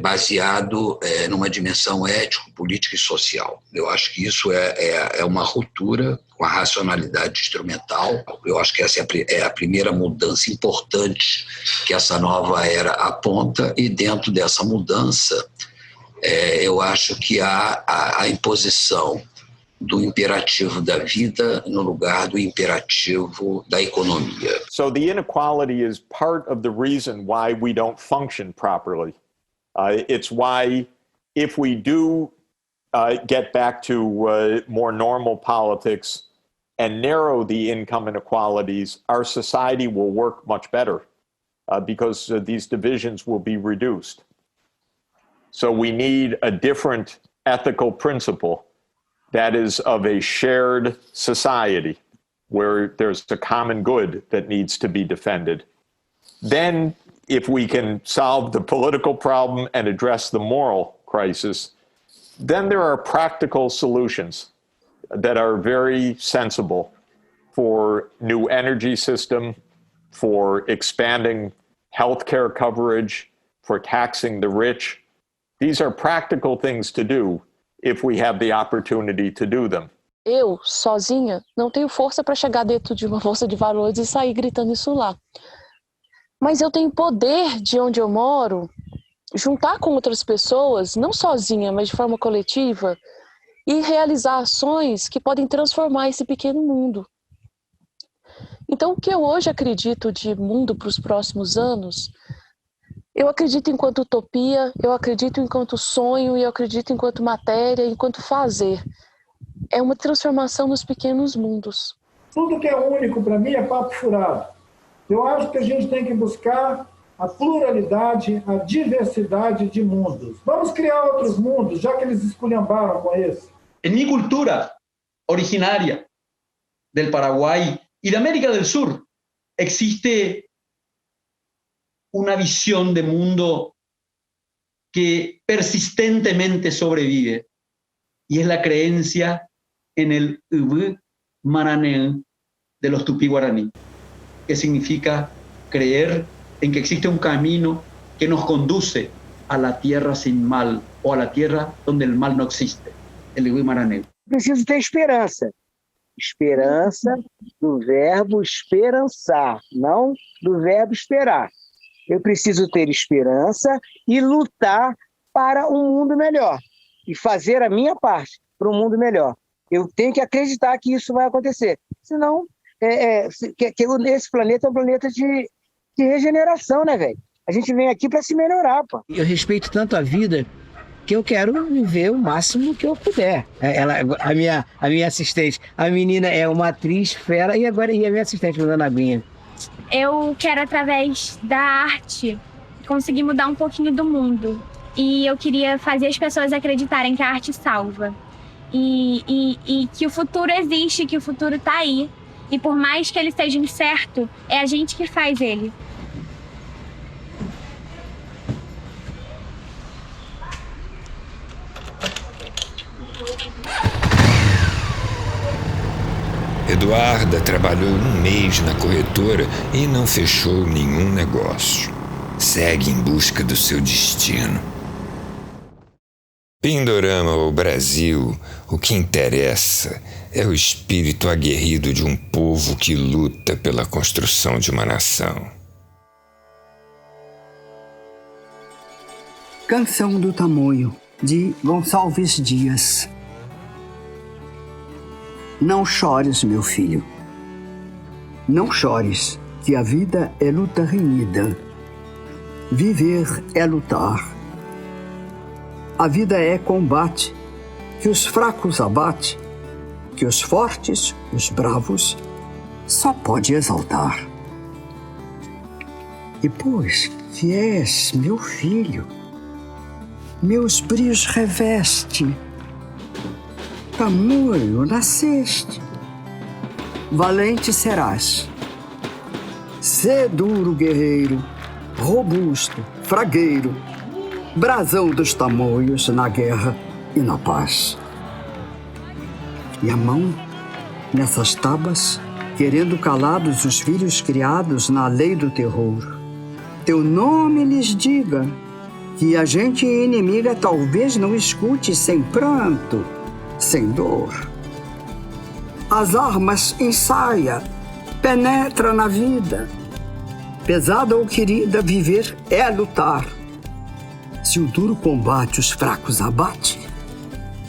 Baseado numa dimensão ético, política e social. Eu acho que isso é uma ruptura com com a racionalidade instrumental. Eu acho que essa é a primeira mudança importante que essa nova era aponta, e dentro dessa mudança, eu acho que há a imposição do imperativo da vida no lugar do imperativo da economia. So the inequality is part of the reason why we don't function properly. It's why, if we do get back to more normal politics and narrow the income inequalities, our society will work much better because these divisions will be reduced. So we need a different ethical principle that is of a shared society where there's a common good that needs to be defended. Then, if we can solve the political problem and address the moral crisis, then there are practical solutions that are very sensible for new energy system, for expanding healthcare coverage, for taxing the rich. These are practical things to do if we have the opportunity to do them. Eu, sozinha, não tenho força para chegar dentro de uma bolsa de valores e sair gritando isso lá. Mas eu tenho poder de onde eu moro, juntar com outras pessoas, não sozinha, mas de forma coletiva, e realizar ações que podem transformar esse pequeno mundo. Então, o que eu hoje acredito de mundo para os próximos anos, eu acredito enquanto utopia, eu acredito enquanto sonho, e eu acredito enquanto matéria, enquanto fazer. É uma transformação nos pequenos mundos. Tudo que é único para mim é papo furado. Eu acho que a gente tem que buscar a pluralidade, a diversidade de mundos. Vamos criar outros mundos, já que eles esculhambaram com esse. En mi cultura originaria del Paraguay y de América del Sur existe una visión de mundo que persistentemente sobrevive, y es la creencia en el Ubu Maranén de los tupí guaraní, que significa creer en que existe un camino que nos conduce a la tierra sin mal, o a la tierra donde el mal no existe, el Ubu Maranén. Preciso ter esperança. Esperança do verbo esperançar, não do verbo esperar. Eu preciso ter esperança e lutar para um mundo melhor. E fazer a minha parte para um mundo melhor. Eu tenho que acreditar que isso vai acontecer. Senão, esse planeta é um planeta de regeneração, né, velho? A gente vem aqui para se melhorar, pô. Eu respeito tanto a vida que eu quero viver o máximo que eu puder. A minha assistente, a menina é uma atriz fera, e a minha assistente, a Dona Aguinha. Eu quero, através da arte, conseguir mudar um pouquinho do mundo. E eu queria fazer as pessoas acreditarem que a arte salva. E que o futuro existe, que o futuro está aí. E por mais que ele seja incerto, é a gente que faz ele. Eduarda trabalhou um mês na corretora e não fechou nenhum negócio. Segue em busca do seu destino. Pindorama ou Brasil, o que interessa é o espírito aguerrido de um povo que luta pela construção de uma nação. Canção do Tamoio, de Gonçalves Dias. Não chores, meu filho. Não chores, que a vida é luta renhida. Viver é lutar. A vida é combate, que os fracos abate, que os fortes, os bravos, só pode exaltar. E pois que és meu filho, meus brios reveste, Tamoio nasceste, valente serás. Sê duro guerreiro, robusto, fragueiro, brasão dos tamoios na guerra e na paz. E a mão, nessas tabas, querendo calados os filhos criados na lei do terror. Teu nome lhes diga, que a gente inimiga talvez não escute sem pranto, sem dor. as armas ensaia, penetra na vida. Pesada ou querida, viver é lutar. Se o duro combate os fracos abate,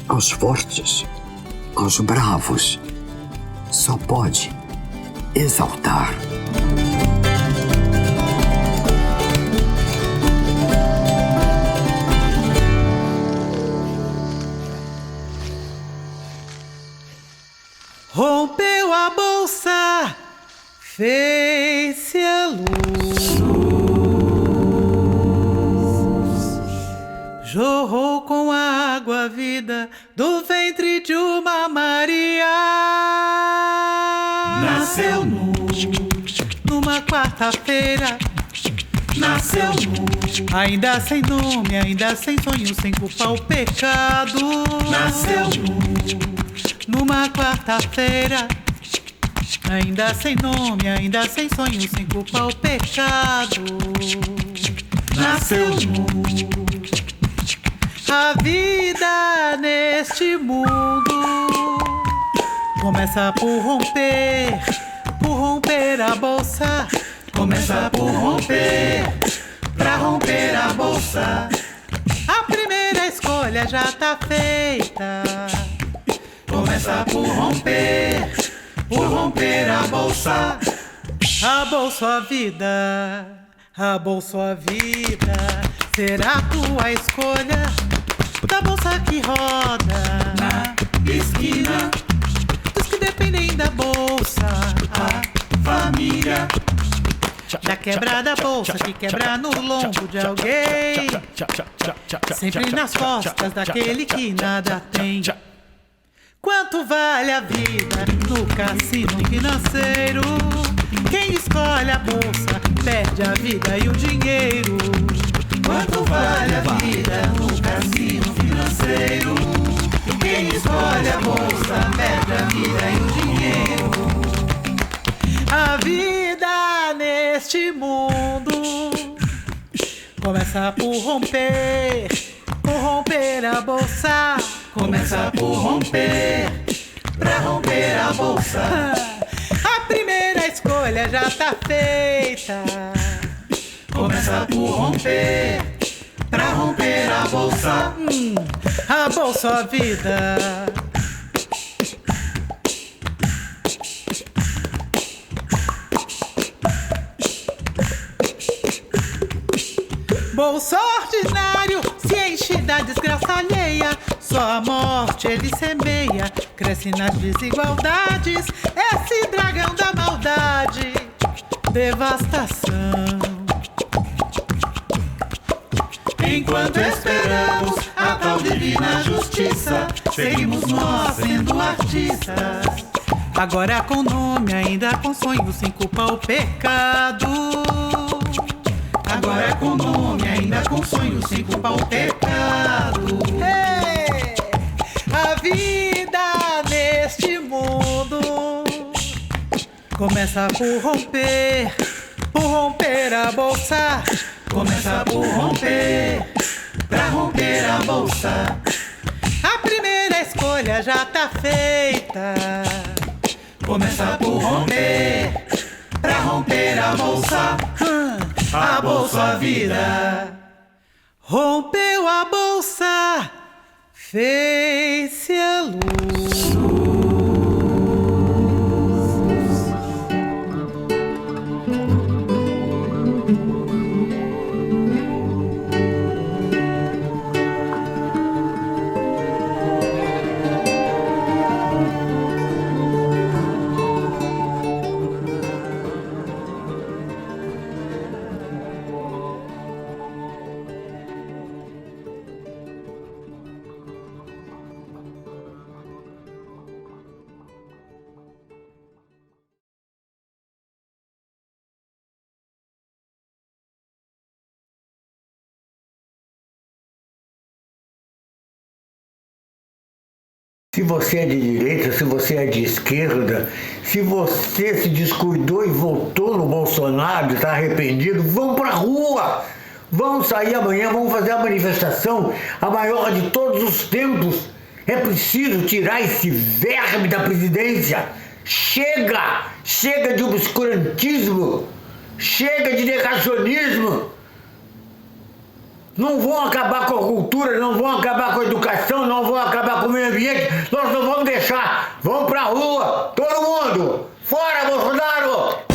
aos fortes, aos bravos, só pode exaltar. Rompeu a bolsa, fez-se a luz, jorrou com a água a vida do ventre de uma Maria. Nasceu numa quarta-feira, nasceu ainda sem nome, ainda sem sonho, sem culpa o pecado. Nasceu numa quarta-feira, ainda sem nome, ainda sem sonho, sem culpa o pecado. Nasceu a vida neste mundo. Começa por romper a bolsa. Começa por romper, pra romper a bolsa. A primeira escolha já tá feita. Começa por romper a bolsa. A bolsa a vida, a bolsa a vida. Será tua escolha da bolsa que roda na esquina. Dos que dependem da bolsa, a família. Da quebra da bolsa que quebra no lombo de alguém. Sempre nas costas daquele que nada tem. Quanto vale a vida no cassino financeiro? Quem escolhe a bolsa perde a vida e o dinheiro. Quanto vale a vida no cassino financeiro? Quem escolhe a bolsa perde a vida e o dinheiro. A vida neste mundo começa por romper a bolsa. Começa por romper, pra romper a bolsa. A primeira escolha já tá feita. Começa por romper, pra romper a bolsa. A bolsa a vida. Bolso ordinário se enche da desgraça alheia. Só a morte ele semeia, cresce nas desigualdades. Esse dragão da maldade, devastação. Enquanto esperamos a tal divina justiça, seguimos nós sendo artistas. Agora com nome, ainda com sonho, sem culpa o pecado. Agora com nome, ainda com sonho, sem culpa o pecado. Hey! A vida neste mundo começa por romper a bolsa. Começa por romper, pra romper a bolsa. A primeira escolha já tá feita. Começa por romper, pra romper a bolsa. A bolsa a vida. Rompeu a bolsa, fez-se a luz. Se você é de direita, se você é de esquerda, se você se descuidou e votou no Bolsonaro e está arrependido, vão para a rua! Vão sair amanhã, vão fazer a manifestação, a maior de todos os tempos. É preciso tirar esse verme da presidência. Chega! Chega de obscurantismo! Chega de negacionismo! Não vão acabar com a cultura, não vão acabar com a educação, não vão acabar com o meio ambiente. Nós não vamos deixar. Vamos pra rua, todo mundo! Fora, Bolsonaro!